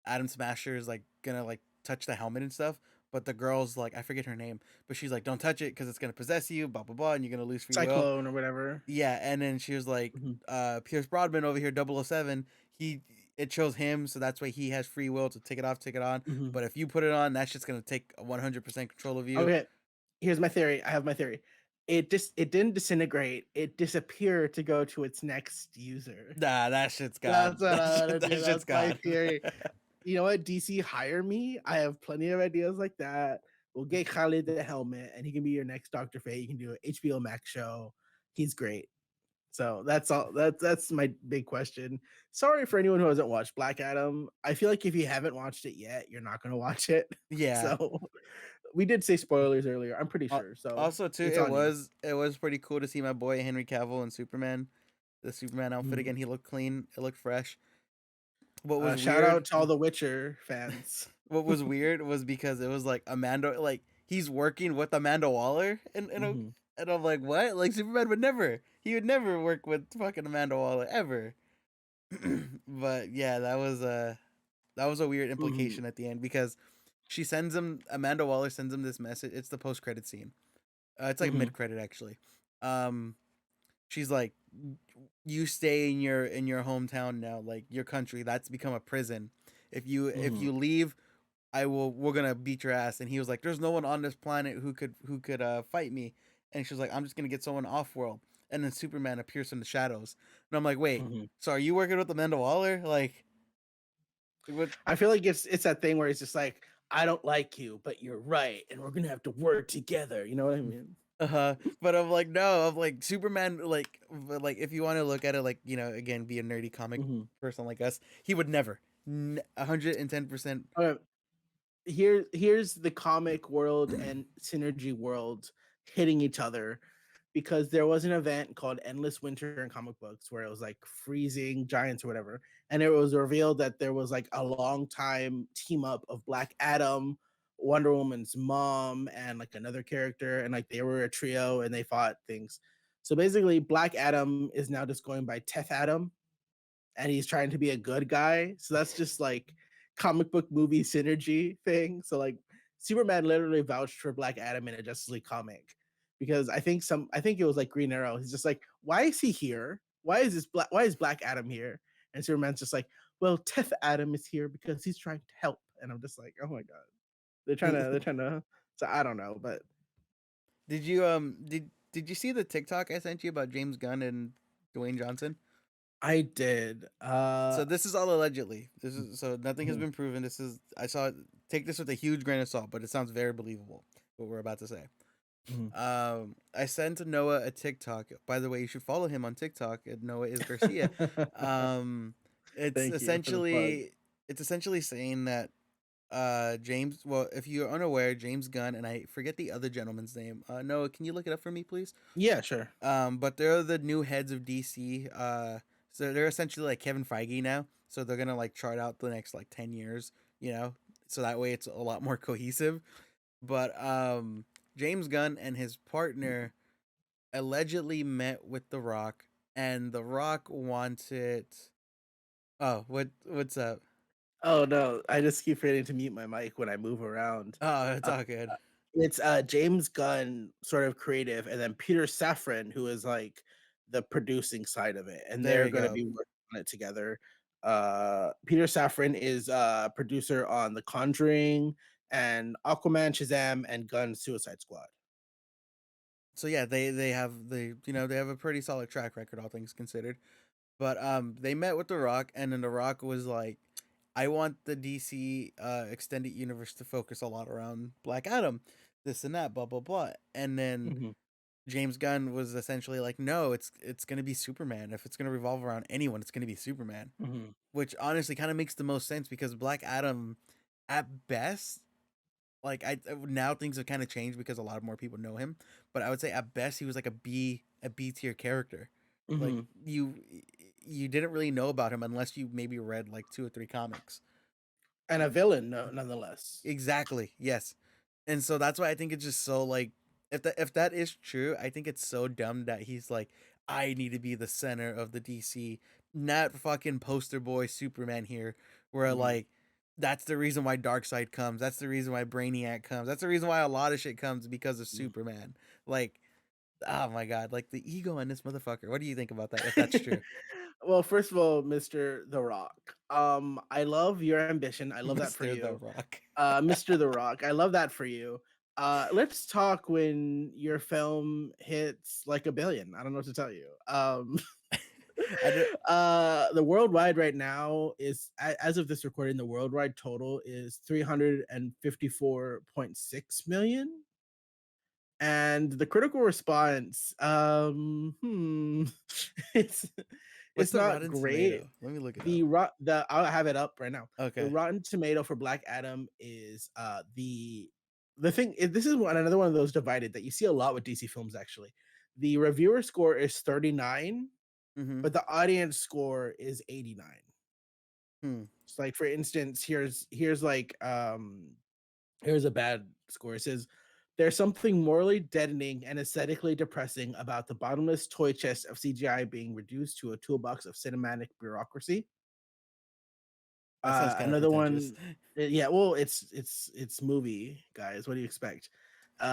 Adam Smasher is like gonna like touch the helmet and stuff, but the girl's like I forget her name, but she's like don't touch it because it's gonna possess you, blah blah blah, and you're gonna lose free will. Cyclone or whatever. Yeah, and then she was like, Mhm, Pierce Broadman over here, 007, he it chose him, so that's why he has free will to take it off, take it on. mhm. But if you put it on, that's just gonna take 100% control of you. Okay, here's my theory. I have my theory. It didn't disintegrate. It disappeared to go to its next user. Nah, that shit's That's gone. what I wanna That do. shit's That's my gone. theory. You know what? DC, hire me. I have plenty of ideas like that. We'll get Khalid the helmet, and he can be your next Doctor Fate. You can do an HBO Max show. He's great. So that's all. That's my big question. Sorry for anyone who hasn't watched Black Adam. I feel like if you haven't watched it yet, you're not going to watch it. Yeah. So we did say spoilers earlier. I'm pretty Al- sure. So Also, too, it's on you. it was pretty cool to see my boy Henry Cavill in Superman, the Superman outfit Mhm. again. He looked clean. It looked fresh. What was Shout out weird? to all the Witcher fans. What was weird was because it was like Amanda, like he's working with Amanda Waller, Mhm. and I'm like, what? Like Superman would never, he would never work with fucking Amanda Waller ever. But yeah, that was a weird Mhm. implication at the end because she sends him Amanda Waller sends him this message. It's the post credit scene. It's like Mhm. mid credit actually. Um, she's like, you stay in your hometown now, like your country. That's become a prison. If Mhm. you leave, I will. We're gonna beat your ass. And he was like, there's no one on this planet who could fight me. And she was like, I'm just gonna get someone off world. And then Superman appears from the shadows. And I'm like, wait, Mhm. so are you working with Amanda Waller? Like, what? I feel like it's that thing where it's just like, I don't like you, but you're right, and we're gonna have to work together. You know what I mean? Uh-huh. But I'm like, no, I'm like Superman, like, but like if you want to look at it, like, again, be a nerdy comic Mhm. person like us, he would never 110%. Okay, here's the comic world and synergy world hitting each other because there was an event called Endless Winter in comic books where it was like freezing giants or whatever, and it was revealed that there was like a long time team up of Black Adam, Wonder Woman's mom, and like another character, and like they were a trio and they fought things. So basically, Black Adam is now just going by Teth Adam, and he's trying to be a good guy. So that's just like comic book movie synergy thing. So like Superman literally vouched for Black Adam in a Justice League comic because I think it was like Green Arrow. He's just like, why is he here? Why is Black Adam here? And Superman's just like, well, Teth Adam is here because he's trying to help. And I'm just like, oh my god. They're trying to so I don't know, but Did you see the TikTok I sent you about James Gunn and Dwayne Johnson? I did. So this is all allegedly. This Mhm, is so nothing has mhm, been proven. This is I saw it. Take this with a huge grain of salt, but it sounds very believable what we're about to say. mhm. I sent Noah a TikTok. By the way, you should follow him on TikTok. Noah is Garcia. Um, it's Thank you for the plug. essentially it's essentially saying that James. Well, if you're unaware, James Gunn and I forget the other gentleman's name. Noah, can you look it up for me, please? Yeah, sure. But they're the new heads of DC. So they're essentially like Kevin Feige now. So they're gonna like chart out the next like 10 years. You know, so that way it's a lot more cohesive. But James Gunn and his partner allegedly met with The Rock, and The Rock wanted. Oh, what's up? Oh no, I just keep forgetting to mute my mic when I move around. Oh, it's Uh, all good. it's James Gunn, sort of creative, and then Peter Safran, who is like the producing side of it, and There they're we going to go. be working on it together. Peter Safran is producer on The Conjuring and Aquaman, Shazam, and Gunn's Suicide Squad. So yeah, they have a pretty solid track record, all things considered. But they met with The Rock, and then The Rock was like, "I want the DC extended universe to focus a lot around Black Adam, this and that, blah blah blah." And then Mhm, James Gunn was essentially like, "No, it's gonna be Superman. If it's gonna revolve around anyone, it's gonna be Superman." mhm, Which honestly kind of makes the most sense because Black Adam, at best, like now things have kind of changed because a lot more people know him, but I would say at best he was like a B tier character. Like mhm. you didn't really know about him unless you maybe read like two or three comics. And a villain, no, nonetheless. Exactly. Yes. And so that's why I think it's just so like if that is true, I think it's so dumb that he's like, I need to be the center of the DC, not fucking poster boy Superman here, where Mhm, like that's the reason why Darkseid comes. That's the reason why Brainiac comes. That's the reason why a lot of shit comes because of mhm. Superman. Like, oh my god, like the ego in this motherfucker. What do you think about that if that's true? Well, first of all, Mr. The Rock, I love your ambition. I love that for Mr. The you. Rock. Mr. The Rock, I love that for you. Let's talk when your film hits like a billion. I don't know what to tell you. I do, The worldwide right now is, as of this recording, the worldwide total is 354.6 million. And the critical response, it's what's it's the not Rotten great. Tomato? Let me look it up. The I'll have it up right now. The Okay. Rotten Tomato for Black Adam is the thing. This is another one of those divided that you see a lot with DC films. Actually, the reviewer score is 39, Mm-hmm. but the audience score is 89. Hmm. So, like for instance, here's a bad score. It says, there's something morally deadening and aesthetically depressing about the bottomless toy chest of CGI being reduced to a toolbox of cinematic bureaucracy. That sounds kind of Another pretentious. one, yeah, well, it's movie, guys. What do you expect?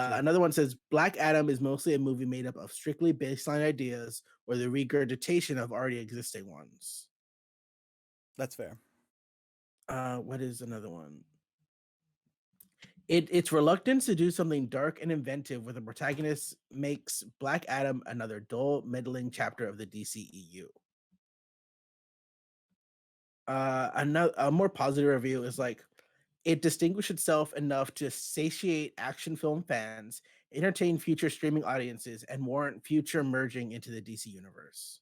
True. Another one says Black Adam is mostly a movie made up of strictly baseline ideas or the regurgitation of already existing ones. That's fair. What is another one? Its reluctance to do something dark and inventive with a protagonist makes Black Adam another dull, middling chapter of the DCEU. Another a more positive review is like it distinguished itself enough to satiate action film fans entertain future streaming audiences, and warrant future merging into the DC universe.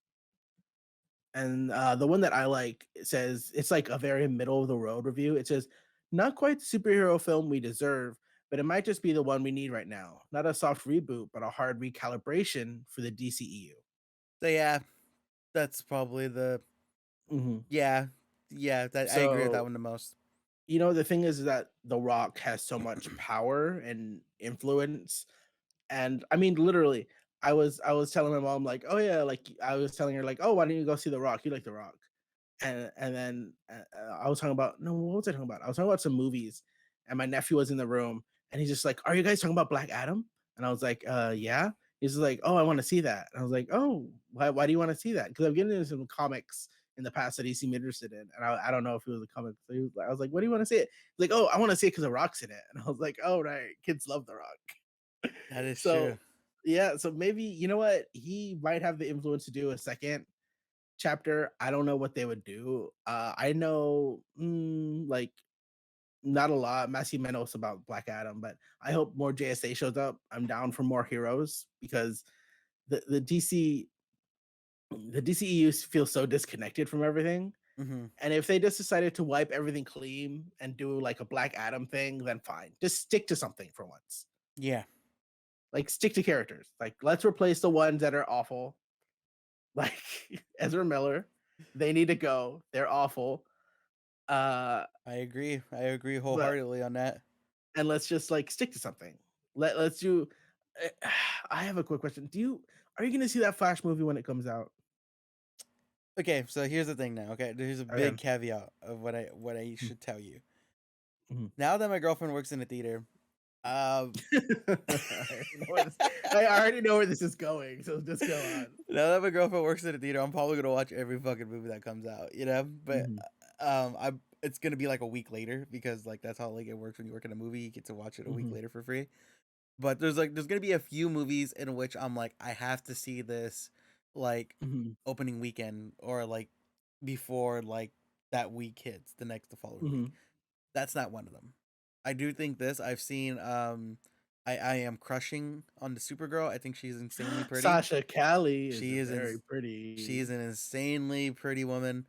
And the one that I like, it says it's like a very middle of the road review. It says, not quite the superhero film we deserve, but it might just be the one we need right now. Not a soft reboot, but a hard recalibration for the DCEU. So yeah, that's probably the Mhm. yeah, yeah. That I agree with that So, one the most. the thing is that The Rock has so much power and influence. And I mean, literally, I was telling my mom like, oh yeah, like I was telling her like, oh, why don't you go see The Rock? You like The Rock? And then I was talking about no, what was I talking about? I was talking about some movies, and my nephew was in the room, and he's just like, "Are you guys talking about Black Adam?" And I was like, yeah." He's just like, "Oh, I want to see that." And I was like, "Oh, why do you want to see that?" Because I'm getting into some comics in the past that he seemed interested in, and I don't know if it was a comic. So I was like, "What do you want to see it?" He's like, "Oh, I want to see it because The Rock's in it." And I was like, "Oh, right, kids love The Rock." That is true. So yeah, so maybe you know what, he might have the influence to do a second chapter. I don't know what they would do. I know, like, not a lot. Massey Menos about Black Adam, but I hope more JSA shows up. I'm down for more heroes because the the DCEU feels so disconnected from everything. Hmm. And if they just decided to wipe everything clean and do like a Black Adam thing, then fine. Just stick to something for once. Yeah, Like stick to characters. Like let's replace the ones that are awful. Like Ezra Miller. They need to go. They're awful. Uh I agree. I agree but wholeheartedly on that. and let's just like stick to something. Let's do. eh, I have a quick question. Are you going to see that Flash movie when it comes out? Okay, so here's the thing now. Okay, here's a big Okay. caveat of what I Mhm, should tell you. mhm. Now that my girlfriend works in a theater, um, I already know where this is going. So just go on. now that my girlfriend works in a theater, I'm probably gonna watch every fucking movie that comes out, you know. But Mhm, I it's gonna be like a week later because like that's how like it works when you work in a movie. You get to watch it a week mhm, later for free. But there's gonna be a few movies in which I'm like I have to see this like mhm, opening weekend or like before like that week hits the following week. mhm. That's not one of them. I do think this. I've seen I am crushing on the Supergirl. I think she's insanely pretty. Sasha Cali is She is in very she's pretty. an insanely pretty woman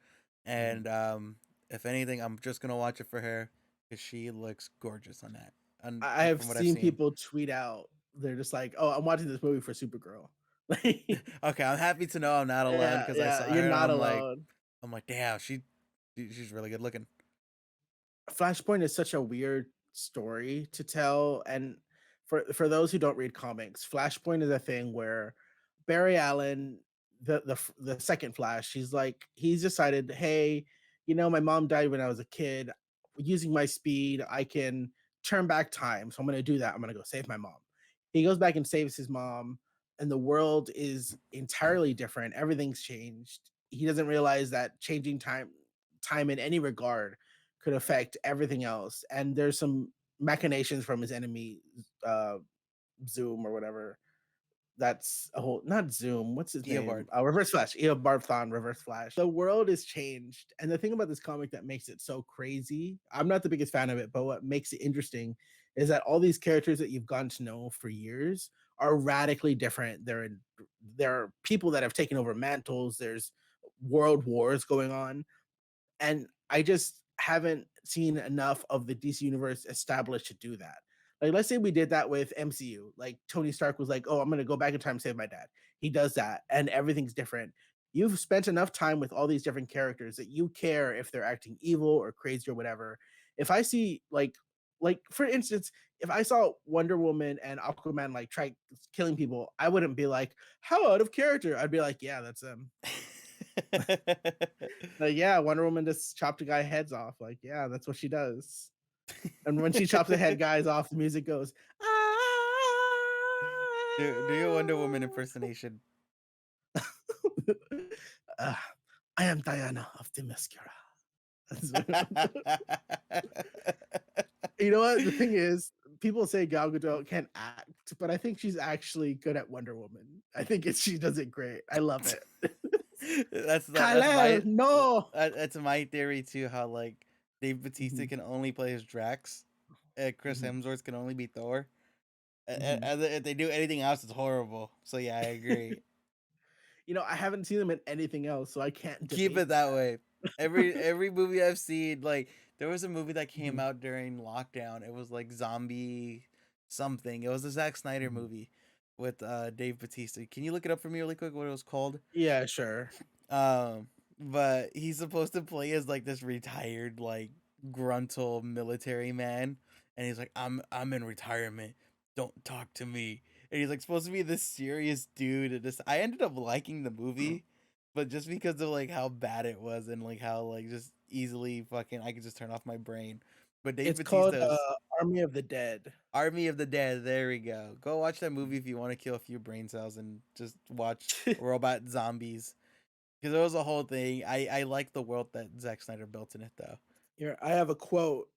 Mhm. and if anything I'm just going to watch it for her cuz she looks gorgeous on that. And I have from what I've seen seen. people tweet out. They're just like, "Oh, I'm watching this movie for Supergirl." Like, Okay, I'm happy to know I'm not alone yeah, cuz I yeah, saw you're her and not alone. I'm like damn, she's really good looking. Flashpoint is such a weird story to tell, and for those who don't read comics, Flashpoint is a thing where Barry Allen, the second Flash, he's decided, hey, my mom died when I was a kid. Using my speed, I can turn back time, so I'm gonna do that. I'm gonna go save my mom. He goes back and saves his mom, and the world is entirely different. Everything's changed. He doesn't realize that changing time in any regard could affect everything else. And there's some machinations from his enemy, uh, Zoom or whatever. That's a whole not Zoom. What's his name? Eobard. Reverse Flash. Barthon, Reverse Flash. The world is changed, and the thing about this comic that makes it so crazy. I'm not the biggest fan of it, but what makes it interesting is that all these characters that you've gotten to know for years are radically different. There are people that have taken over mantles. There's world wars going on, and I just haven't seen enough of the DC universe established to do that. Like, let's say we did that with MCU. Like, Tony Stark was like, "Oh, I'm gonna go back in time and save my dad." He does that, and everything's different. You've spent enough time with all these different characters that you care if they're acting evil or crazy or whatever. If I see like for instance, if I saw Wonder Woman and Aquaman like try killing people, I wouldn't be like, "How out of character." I'd be like, "Yeah, that's them." Like, yeah, Wonder Woman just chopped a guy heads off. Like, yeah, that's what she does. And when she chops the head guys off, the music goes, Do your Wonder Woman ah! impersonation. uh, I am Diana of the Mascara. You know what? The thing is, people say Gal Gadot can't act, but I think she's actually good at Wonder Woman. I think she does it great. I love it. That's Kal-El, my no. that's my theory too. How like Dave Bautista Mhm, can only play as Drax, Chris mhm. Hemsworth can only be Thor. Mhm. And if they do anything else, it's horrible. So yeah, I agree. I haven't seen them in anything else, so I can't Keep debate it that that. way. Every movie I've seen, like there was a movie that came Mhm, out during lockdown. It was like zombie something. It was a Zack Snyder mhm. movie with Dave Bautista. Can you look it up for me really quick? What it was called? Yeah, sure. Um, but he's supposed to play as like this retired like gruntle military man, and he's like, I'm in retirement. Don't talk to me. And he's like supposed to be this serious dude. And this I ended up liking the movie, but just because of like how bad it was and like how like just easily fucking I could just turn off my brain. But Dave It's called, Bautista's Army of the Dead. Army of the Dead. There we go. Go watch that movie if you want to kill a few brain cells and just watch robot zombies. Because it was a whole thing. I like the world that Zack Snyder built in it, though. Here, I have a quote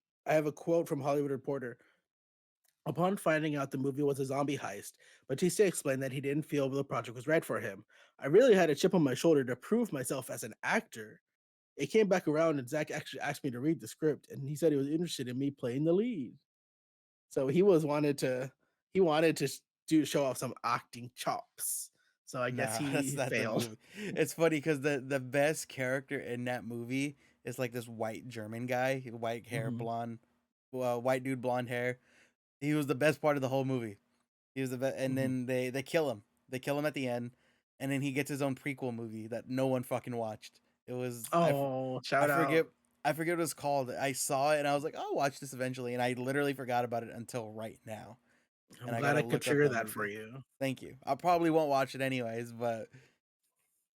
from Hollywood Reporter. Upon finding out the movie was a zombie heist, Batista explained that he didn't feel the project was right for him. I really had a chip on my shoulder to prove myself as an actor. It came back around and Zach actually asked me to read the script and he said he was interested in me playing the lead. So he wanted to do show off some acting chops. So I guess Nah, that's he not the failed. movie. It's funny because the best character in that movie is like this white German guy, white hair, Mhm, blonde, well, white dude, blonde hair. He was the best part of the whole movie. He was the best, and mhm. then they kill him. They kill him at the end, and then he gets his own prequel movie that no one fucking watched. It was Oh, I shout forget out. I forget what it's called. I saw it and I was like, I'll watch this eventually, and I literally forgot about it until right now. I'm And I glad gotta I could look up trigger that that for movie. you. Thank you. I probably won't watch it anyways, but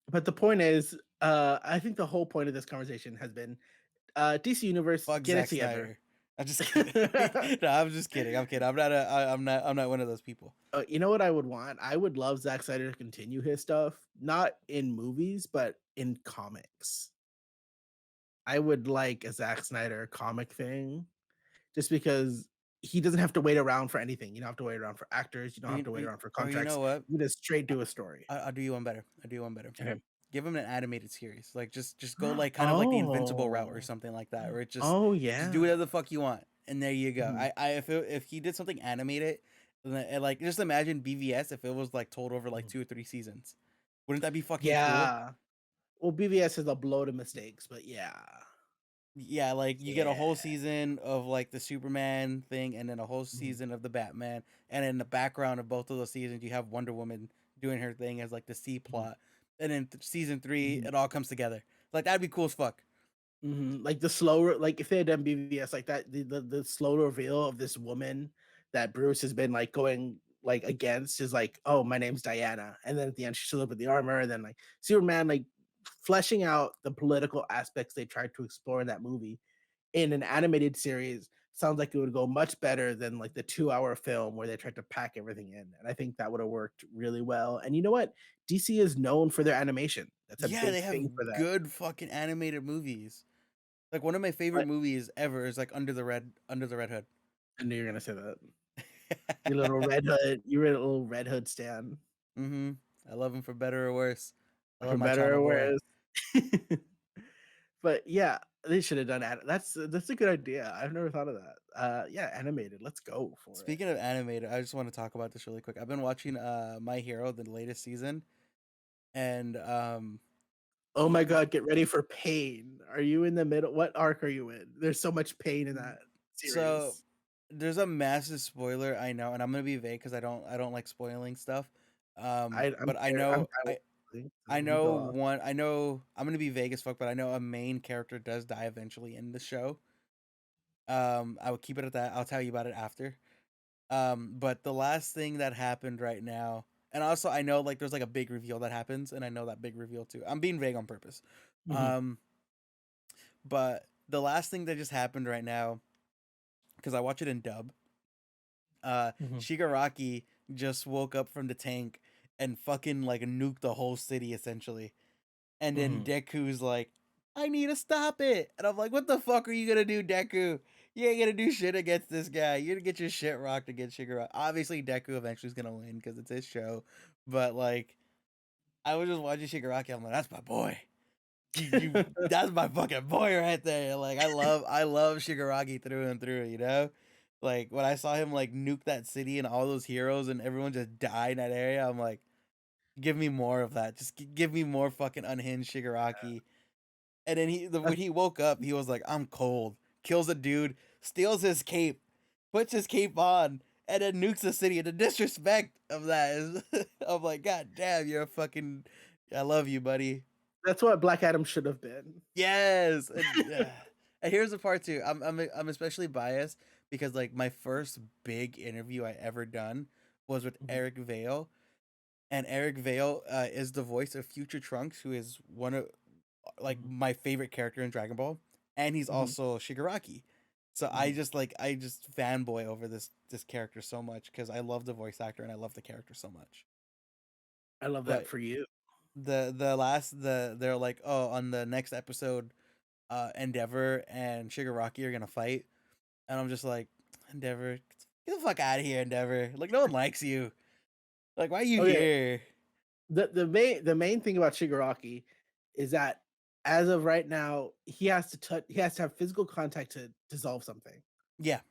But the point is, I think the whole point of this conversation has been, DC Universe, fuck get it Zack together. Snyder. I'm just kidding. No, I'm just kidding. I'm kidding. I'm not one of those people. You know what I would want? I would love Zack Snyder to continue his stuff, not in movies, but in comics. I would like a Zack Snyder comic thing, just because he doesn't have to wait around for anything. You don't have to wait around for actors. You don't have to wait around for Or you contracts. know what? You just straight do a story. I'll do you one better. I'll do you one better. Okay. Give him an animated series. Like just go like kind of like the Invincible route or Oh. something like that, where it Oh, just do whatever yeah. the fuck you want, and there you go. Mhm, If he did something animated, and like just imagine BVS if it was like told over like mhm. 2 or 3 seasons, wouldn't that be fucking cool? Yeah. Well, BVS is a blow to mistakes, but yeah. Yeah, like you get a whole Yeah. season of like the Superman thing, and then a whole Mhm, season of the Batman, and in the background of both of those seasons, you have Wonder Woman doing her thing as like the C mhm, plot, and then season three, mhm. it all comes together. Like that'd be cool as fuck. Like the slower, like if they had done BVS like that, the slow reveal of this woman that Bruce has been like going like against is like, oh, my name's Diana, and then at the end she shows up with the armor, and then like Superman like fleshing out the political aspects they tried to explore in that movie in an animated series sounds like it would go much better than like the 2 hour film where they tried to pack everything in. And I think that would have worked really well. And you know what? DC is known for their animation. That's a Yeah, they big thing for have them. good fucking animated movies. Like one of my favorite But movies ever is like Under the Red Hood. I knew you were gonna say that. You were a little Red Hood stan, Mm-hmm. I love him for better or worse. I for love my better China or boy. worse. But yeah, they should have done that's a good idea. I've never thought of that. Yeah, animated. Let's go for it. Speaking of animated, I just want to talk about this really quick. I've been watching My Hero, the latest season, and Oh my god, get ready for pain. Are you in the middle? What arc are you in? There's so much pain in that so series. there's a massive spoiler, I know, and I'm gonna be vague because I don't like spoiling stuff. I'm But fair. I'm fine with it, I so you go know off. one I know I'm gonna be vague as fuck, but I know a main character does die eventually in the show. I will keep it at that. I'll tell you about it after. But the last thing that happened right now, and also I know like there's like a big reveal that happens, and I know that big reveal too. I'm being vague on purpose. Mhm, Um, but the last thing that just happened right now, because I watch it in dub, mhm, Shigaraki just woke up from the tank and fucking like nuked the whole city essentially. And then mhm. Deku's like, I need to stop it. And I'm like, what the fuck are you gonna do, Deku? You ain't gonna do shit against this guy. You're gonna get your shit rocked against Shigaraki. Obviously, Deku eventually is gonna win because it's his show. But like, I was just watching Shigaraki. I'm like, that's my boy. That's my fucking boy right there. Like, I love Shigaraki through and through. You know. Like when I saw him like nuke that city and all those heroes and everyone just died in that area, I'm like, give me more of that. Just give me more fucking unhinged Shigaraki. And then when he woke up, he was like, "I'm cold." Kills a dude, steals his cape, puts his cape on, and then nukes the city. And the disrespect of that is, I'm like, God damn, you're a fucking. I love you, buddy. That's what Black Adam should have been. Yes, and here's the part too. I'm especially biased because like my first big interview I ever done was with Mhm, Eric Vale, and Eric Vale is the voice of Future Trunks, who is one of like mhm, my favorite character in Dragon Ball, and he's mhm, also Shigaraki. So mhm. I just fanboy over this character so much because I love the voice actor and I love the character so much. I love that But for you. they're like, oh, on the next episode, Endeavor and Shigaraki are gonna fight, and I'm just like, Endeavor, get the fuck out of here, Endeavor. Like no one likes you. Like why are you Okay, here? the main thing about Shigaraki is that as of right now, he has to have physical contact to dissolve something. Yeah.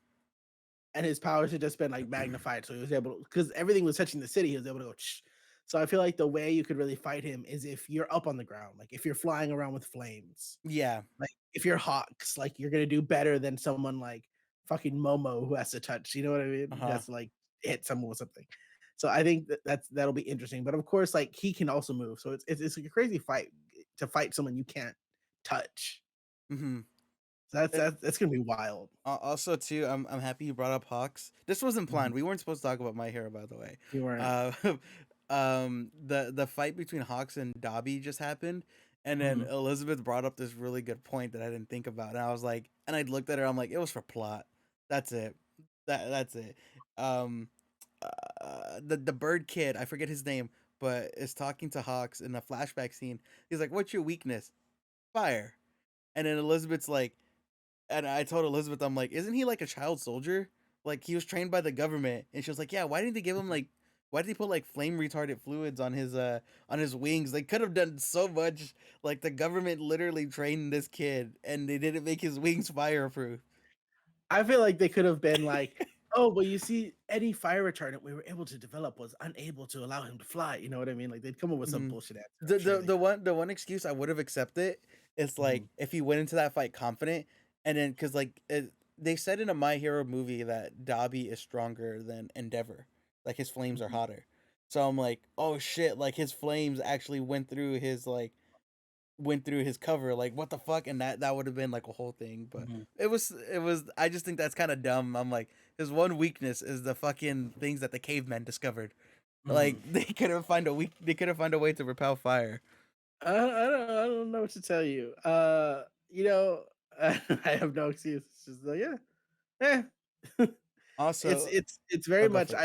And his powers had just been like magnified. So he was able to, because everything was touching the city, he was able to go. Shh. So I feel like the way you could really fight him is if you're up on the ground, like if you're flying around with flames, Yeah. like if you're Hawks, like you're gonna do better than someone like fucking Momo who has to touch. You know what I mean? Who Uh-huh. has to like hit someone with something. So I think that'll be interesting. But of course, like he can also move. So it's a crazy fight to fight someone you can't touch. Mm-hmm. So that's gonna be wild. Also, too, I'm happy you brought up Hawks. This wasn't Mhm. planned. We weren't supposed to talk about My Hero, by the way. You weren't. Uh, the fight between Hawks and Dobby just happened, and then Mhm. Elizabeth brought up this really good point that I didn't think about, and I was like, and I looked at her, I'm like, it was for plot. That's it. That's it. Um, the bird kid, I forget his name, but is talking to Hawks in a flashback scene. He's like, "What's your weakness?" Fire. And then Elizabeth's like, and I told Elizabeth, I'm like, isn't he like a child soldier? Like he was trained by the government. And she was like, yeah, why didn't they give him like why did they put like flame retardant fluids on his wings? They could have done so much. Like the government literally trained this kid and they didn't make his wings fireproof. I feel like they could have been like, "Oh, well, you see, any fire retardant we were able to develop was unable to allow him to fly." You know what I mean? Like they'd come up with some Mhm. bullshit answer. I'm sure they The one excuse I would have accepted is could. like if he went into that fight confident, and then because like they said in a My Hero movie that Dobby is stronger than Endeavor, like his flames are Mhm, hotter. So I'm like, oh shit, like his flames actually went through his cover, like what the fuck, and that would have been like a whole thing. But mhm, it was. I just think that's kind of dumb. I'm like, his one weakness is the fucking things that the cavemen discovered. Like mhm. they could have found a way to repel fire. I don't know what to tell you. You know, I have no excuse. It's just like, yeah, eh. It's Also, it's very oh, go much for it.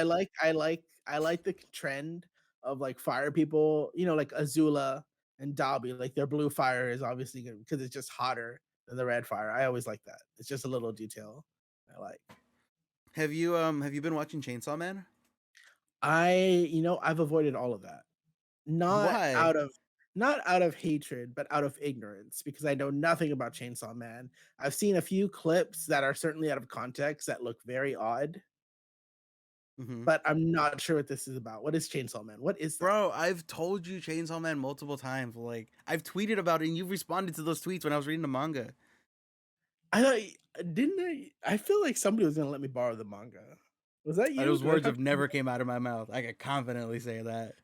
I like the trend of, like, fire people, like Azula and Dobby, like, their blue fire is obviously gonna because it's just hotter than the red fire. I always like that. It's just a little detail I like. Have you been watching Chainsaw Man? I've avoided all of that. Not Why? out of not out of hatred, but out of ignorance because I know nothing about Chainsaw Man. I've seen a few clips that are certainly out of context that look very odd, Hmm. but I'm not sure what this is about. What is Chainsaw Man? What is that? Bro, I've told you Chainsaw Man multiple times. Like I've tweeted about it, and you've responded to those tweets when I was reading the manga. I thought didn't I feel like somebody was gonna let me borrow the manga. Was that you? Those Did I words talk have to you? never came out of my mouth. I can confidently say that.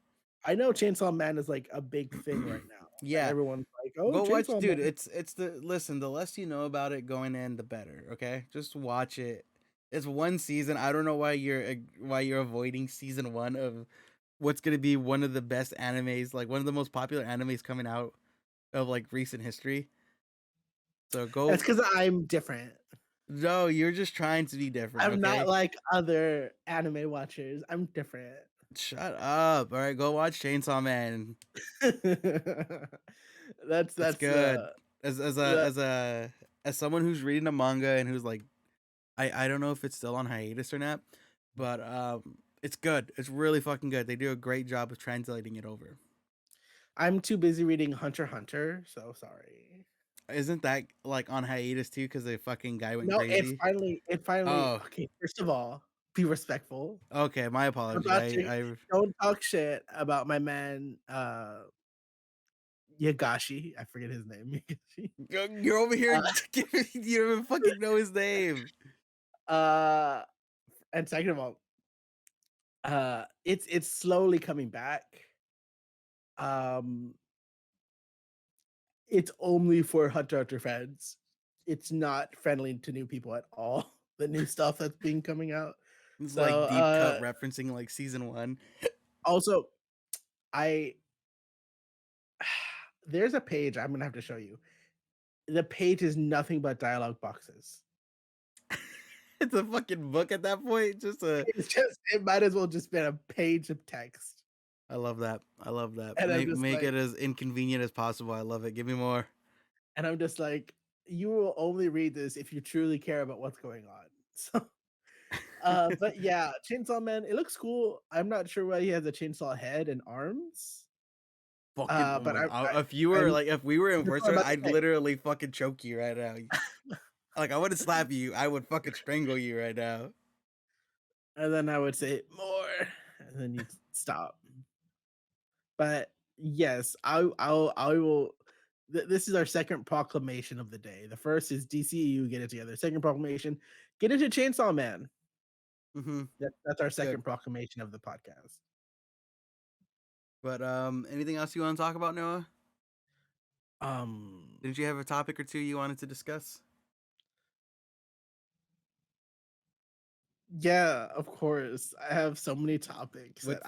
I know Chainsaw Man is like a big thing right now, and Yeah, everyone's like, "Oh, go watch, Chainsaw dude. Man." It's the listen. The less you know about it going in, the better. Okay, just watch it. It's one season. I don't know why you're avoiding season one of what's gonna be one of the best animes, like one of the most popular animes coming out of like recent history. So That's go. because 'cause I'm different. No, you're just trying to be different. I'm not Okay, like other anime watchers. I'm different. shut up. All right, go watch Chainsaw Man. That's It's that's good. the the As someone who's reading a manga and who's like I don't know if it's still on hiatus or not, but it's good. It's really fucking good. They do a great job of translating it over. I'm too busy reading Hunter x Hunter, so sorry. Isn't that like on hiatus too? Because the fucking guy went No, crazy. it finally Oh, okay, first of all, be respectful. okay. My Don't apologies. talk shit I don't talk shit about my man, Yagashi. I forget his name, Yagashi. you're over here. You don't even fucking know his name. Uh, and second of all, it's slowly coming back. Um, it's only for Hunter x Hunter fans. It's not friendly to new people at all, the new stuff that's been coming out. It's So, like deep cut referencing like season one. also, I there's a page I'm gonna have to show you. The page is nothing but dialogue boxes. It's a fucking book at that point. Just a. It's just it might as well just been a page of text, I love that. I love that. and I'm just Make like it as inconvenient as possible. I love it. Give me more. you will only read this if you truly care about what's going on. So, but yeah, Chainsaw Man, it looks cool. I'm not sure why he has a chainsaw head and arms. Fucking oh But my! I If you were I'm like, if we were in that's what I'm person, about to I'd say. literally fucking choke you right now. Like I wouldn't slap you. I would fucking strangle you right now. And then I would say more, and then you'd stop. But yes, I will. This is our second proclamation of the day. The first is DCU get it together. Second proclamation, get into Chainsaw Man. Mm-hmm. That's our Good. second proclamation of the podcast. But anything else you want to talk about, Noah? Um, Didn't you have a topic or two you wanted to discuss? yeah, of course. I have so many topics that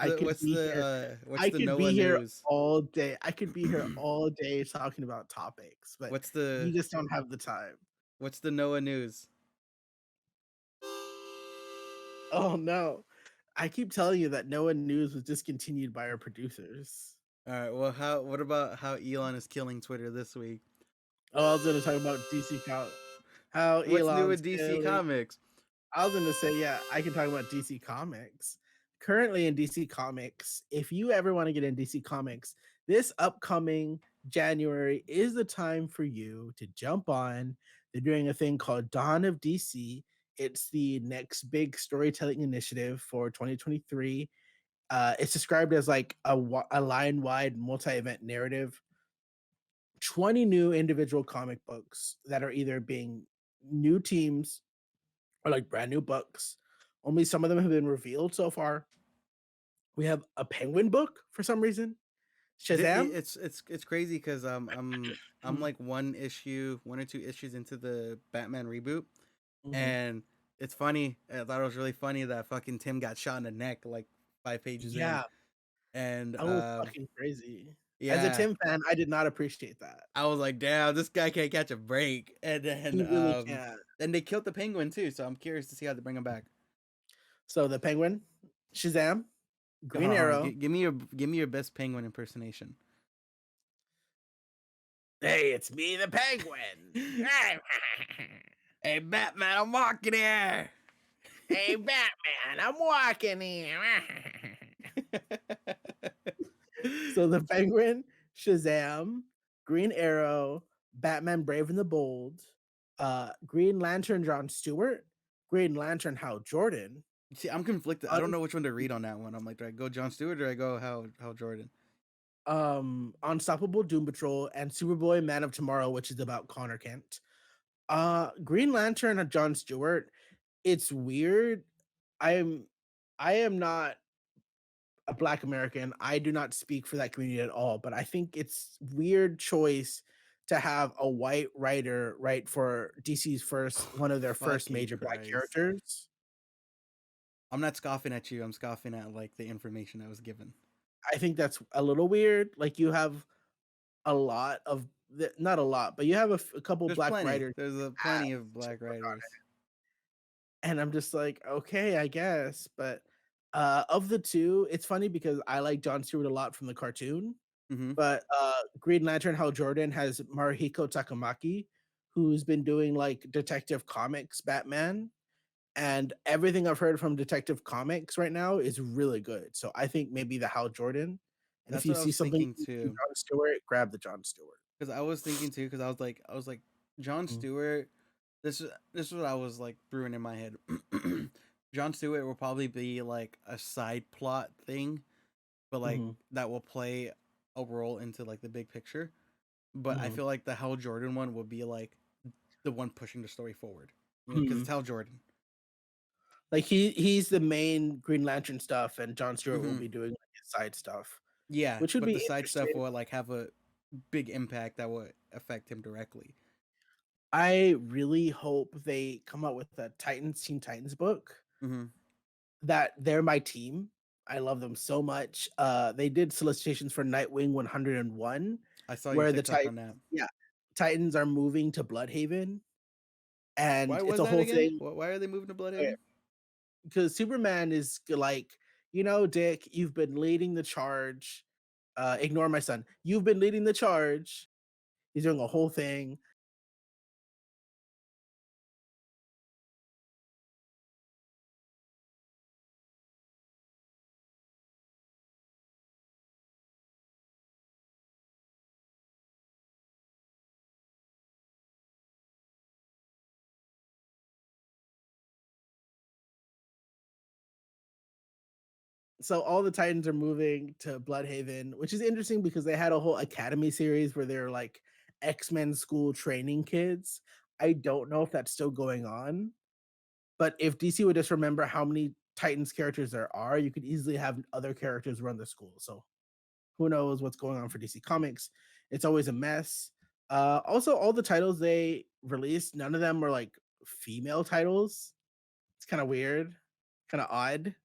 what's I the could Noah be here news? all day. I could be here all day talking about topics, but what's the you just don't have the time. what's the Noah news? Oh no. I keep telling you that Noah News was discontinued by our producers. All right. Well, how? What about how Elon is killing Twitter this week? Oh, I was gonna talk about DC how What's new Elon's with DC killing. Comics? I was gonna say, yeah, I can talk about DC Comics. Currently in DC Comics, if you ever want to get in DC Comics, this upcoming January is the time for you to jump on. They're doing a thing called Dawn of DC. It's the next big storytelling initiative for 2023. It's described as like a line wide multi event narrative. 20 new individual comic books that are either being new teams or like brand new books. Only some of them have been revealed so far. We have a Penguin book for some reason. Shazam. It's crazy because I'm Mhm, like one or two issues into the Batman reboot, mhm. and it's funny. I thought it was really funny that fucking Tim got shot in the neck like 5 pages in, Yeah, and that was fucking crazy. As a yeah, Tim fan, I did not appreciate that. I was like, damn, this guy can't catch a break. And He really can't. then they killed the Penguin too, so I'm curious to see how they bring him back. So the Penguin, Shazam, Green Arrow. Give me your best Penguin impersonation. Hey, it's me, the Penguin. Hey Batman, I'm walking here. Hey, Batman, I'm walking here. So the Penguin, Shazam, Green Arrow, Batman Brave and the Bold, Green Lantern John Stewart, Green Lantern Hal Jordan, See, I'm conflicted. I don't Un- know which one to read on that one. I'm like, do I go John Stewart or I go Hal Jordan? Unstoppable Doom Patrol, and Superboy Man of Tomorrow, which is about Connor Kent. Green Lantern John Stewart. It's weird. I'm I am not a Black American. I do not speak for that community at all, but I think it's weird choice to have a white writer write for DC's first one of their first Fucking major Black Christ. characters. I'm not scoffing at you. I'm scoffing at like the information I was given. I think that's a little weird. Like you have a lot of not a lot, but you have a couple There's Black plenty. writers There's a have plenty of to black work on writers. it. And I'm just like, okay, I guess. But of the two, it's funny because I like John Stewart a lot from the cartoon. Mm-hmm. But, Green Lantern Hal Jordan has Marihiko Takamaki, who's been doing, like, Detective Comics Batman, and everything I've heard from Detective Comics right now is really good, so I think maybe the Hal Jordan, and if That's you what I see was something thinking from too. Jon Stewart, grab the Jon Stewart. because I was thinking too, because I was like, John Mhm, Stewart. This is what I was like brewing in my head. John Stewart will probably be like a side plot thing, but like mhm, that will play a role into like the big picture. But I mhm, feel like the Hal Jordan one would be like the one pushing the story forward, because mhm. it's Hal Jordan. Like he's the main Green Lantern stuff, and John Stewart will Hmm. be doing like his side stuff, Yeah, which would but be the side stuff interesting. will like have a big impact that would affect him directly. I really hope they come out with a Titans Teen Titans book Hmm. that they're my team. I love them so much. They did solicitations for Nightwing 101, I saw your where the TikTok Titans, on that. yeah, Titans are moving to Bloodhaven, Why and it's was a that whole again? thing. Why are they moving to Bloodhaven? Because Superman is like, Dick, you've been leading the charge. Ignore my son. You've been leading the charge. He's doing a whole thing. So all the Titans are moving to Bloodhaven, which is interesting because they had a whole Academy series where they're like X-Men school training kids. I don't know if that's still going on, but if DC would just remember how many Titans characters there are, you could easily have other characters run the school. So who knows what's going on for DC Comics? It's always a mess. Also, all the titles they released, none of them were like female titles. It's kind of weird, kind of odd.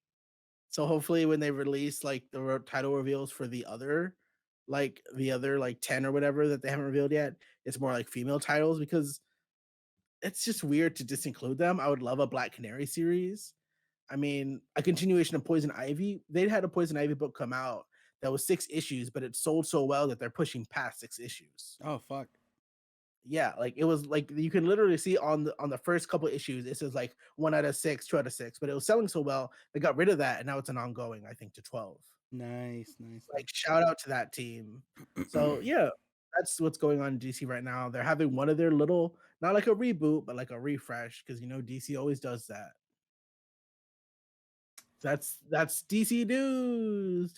So hopefully, when they release like the title reveals for the other like 10 or whatever that they haven't revealed yet, it's more like female titles because it's just weird to disinclude them. I would love a Black Canary series. I mean, a continuation of Poison Ivy. They'd had a Poison Ivy book come out that was 6 issues, but it sold so well that they're pushing past 6 issues. Oh fuck. Yeah, like it was like you can literally see on the first couple issues, it says like 1 out of 6, 2 out of 6, but it was selling so well they got rid of that, and now it's an ongoing, I think, to 12. Nice, nice, Like shout out to that team. So nice. yeah, that's what's going on in DC right now. They're having one of their little, not like a reboot, but like a refresh because DC always does that. That's DC news.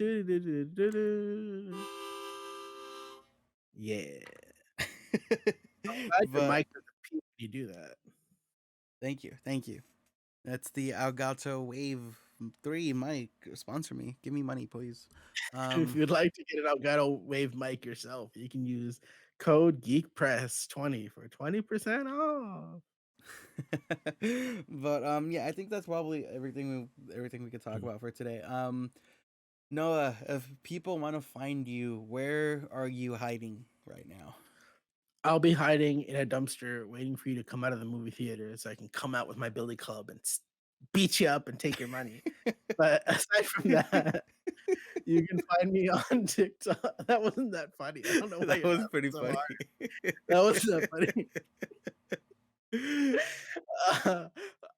Yeah. Glad your But mic doesn't peak when you do that. thank you, thank you. That's the Elgato Wave 3 mic. Sponsor me. Give me money, please. If Um you'd like to get an Elgato Wave mic yourself, you can use code GeekPress20 for 20% off. but yeah, I think that's probably everything we could talk Mhm. about for today. Noah, if people want to find you, where are you hiding right now? I'll be hiding in a dumpster waiting for you to come out of the movie theater so I can come out with my billy club and beat you up and take your money. But aside from that, you can find me on TikTok. That wasn't that funny. I don't know why That you're was laughing pretty so funny. hard. That wasn't that funny. Uh,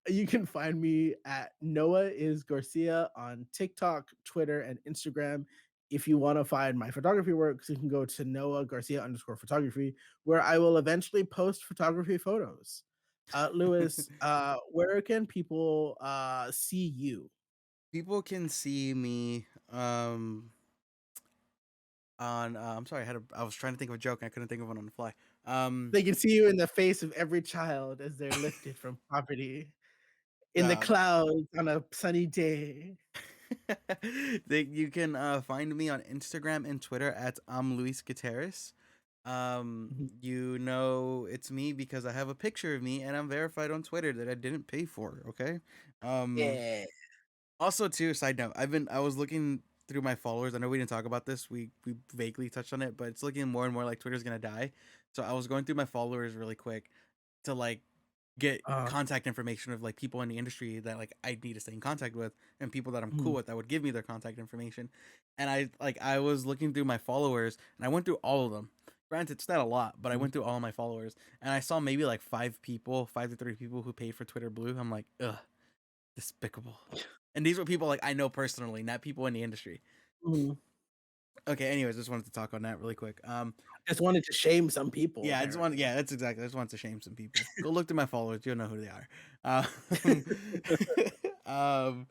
you can find me at Noah is Garcia on TikTok, Twitter, and Instagram. If you want to find my photography works, you can go to Noah Garcia underscore photography, where I will eventually post photography photos. Lewis, where can people see you? People can see me on I'm sorry, I was trying to think of a joke and I couldn't think of one on the fly. Um They can see you in the face of every child as they're lifted from poverty in the um clouds on a sunny day. you can find me on Instagram and Twitter at Luis Gutierrez. Mhm. You know it's me because I have a picture of me and I'm verified on Twitter that I didn't pay for, okay? Um Yeah. Also too, side note, I was looking through my followers. I know we didn't talk about this. We vaguely touched on it, but it's looking more and more like Twitter's gonna die. So I was going through my followers really quick to like get Uh, contact information of like people in the industry that like I need to stay in contact with and people that I'm cool mhm, with that would give me their contact information. And I was looking through my followers and I went through all of them. Granted, it's not a lot, but I mhm. went through all of my followers and I saw maybe like 5 to 3 people who paid for Twitter Blue. I'm like, ugh, despicable. And these were people like I know personally, not people in the industry. Mhm. Okay, anyways, just wanted to talk on that really quick. Just wanted to shame some people, Yeah, I just want. apparently. Yeah, that's exactly. I just want to shame some people. Go look through my followers. You'll know who they are. Um, um,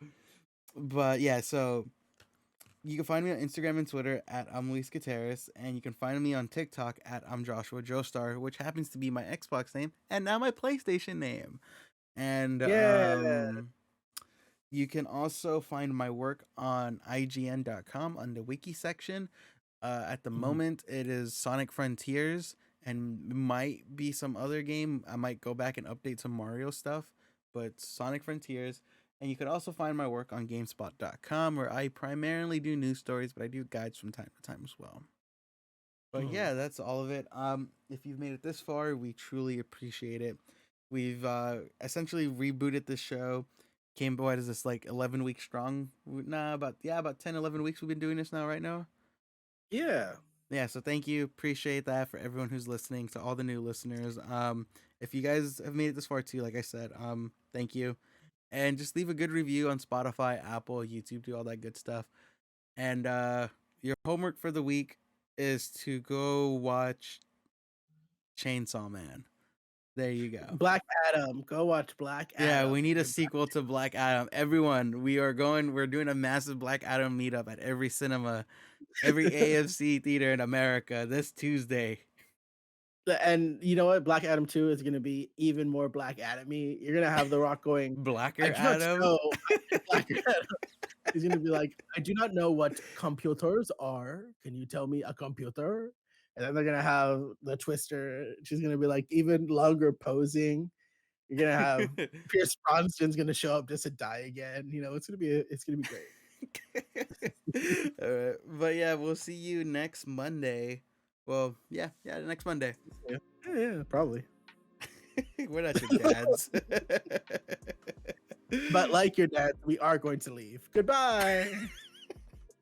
but yeah, so you can find me on Instagram and Twitter at Luis Gutierrez, and you can find me on TikTok at Joshua Joestar, which happens to be my Xbox name and now my PlayStation name. And Yeah. you can also find my work on IGN.com on the wiki section. At the Mhm. moment, it is Sonic Frontiers and might be some other game. I might go back and update some Mario stuff, but Sonic Frontiers. And you can also find my work on GameSpot.com, where I primarily do news stories, but I do guides from time to time as well. But Mhm. yeah, that's all of it. If you've made it this far, we truly appreciate it. We've essentially rebooted the show. Came what is this like 11 weeks strong? Nah, about 10, 11 weeks we've been doing this now, right now. Yeah. Yeah, so thank you. Appreciate that for everyone who's listening, to all the new listeners. If you guys have made it this far too, like I said, thank you. And just leave a good review on Spotify, Apple, YouTube, do all that good stuff. And your homework for the week is to go watch Chainsaw Man. There you go. Black Adam. Go watch Black Yeah, we Adam. need a Goodbye. sequel to Black Adam. Everyone, we're doing a massive Black Adam meetup at every cinema, every AFC theater in America this Tuesday. And you know what? Black Adam 2 is gonna be even more Black Adam-y. You're gonna have The Rock going, "I Blacker do not Adam. know." Black Adam. He's gonna be like, "I do not know what computers are. Can you tell me a computer?" And then they're gonna have the Twister. She's gonna be like even longer posing. You're gonna have Pierce Brosnan's gonna show up just to die again. It's gonna be great. All right. But yeah, we'll see you next Monday. Well, yeah, next Monday. Yeah, yeah, probably. We're not your dads. But like your dad, we are going to leave. Goodbye.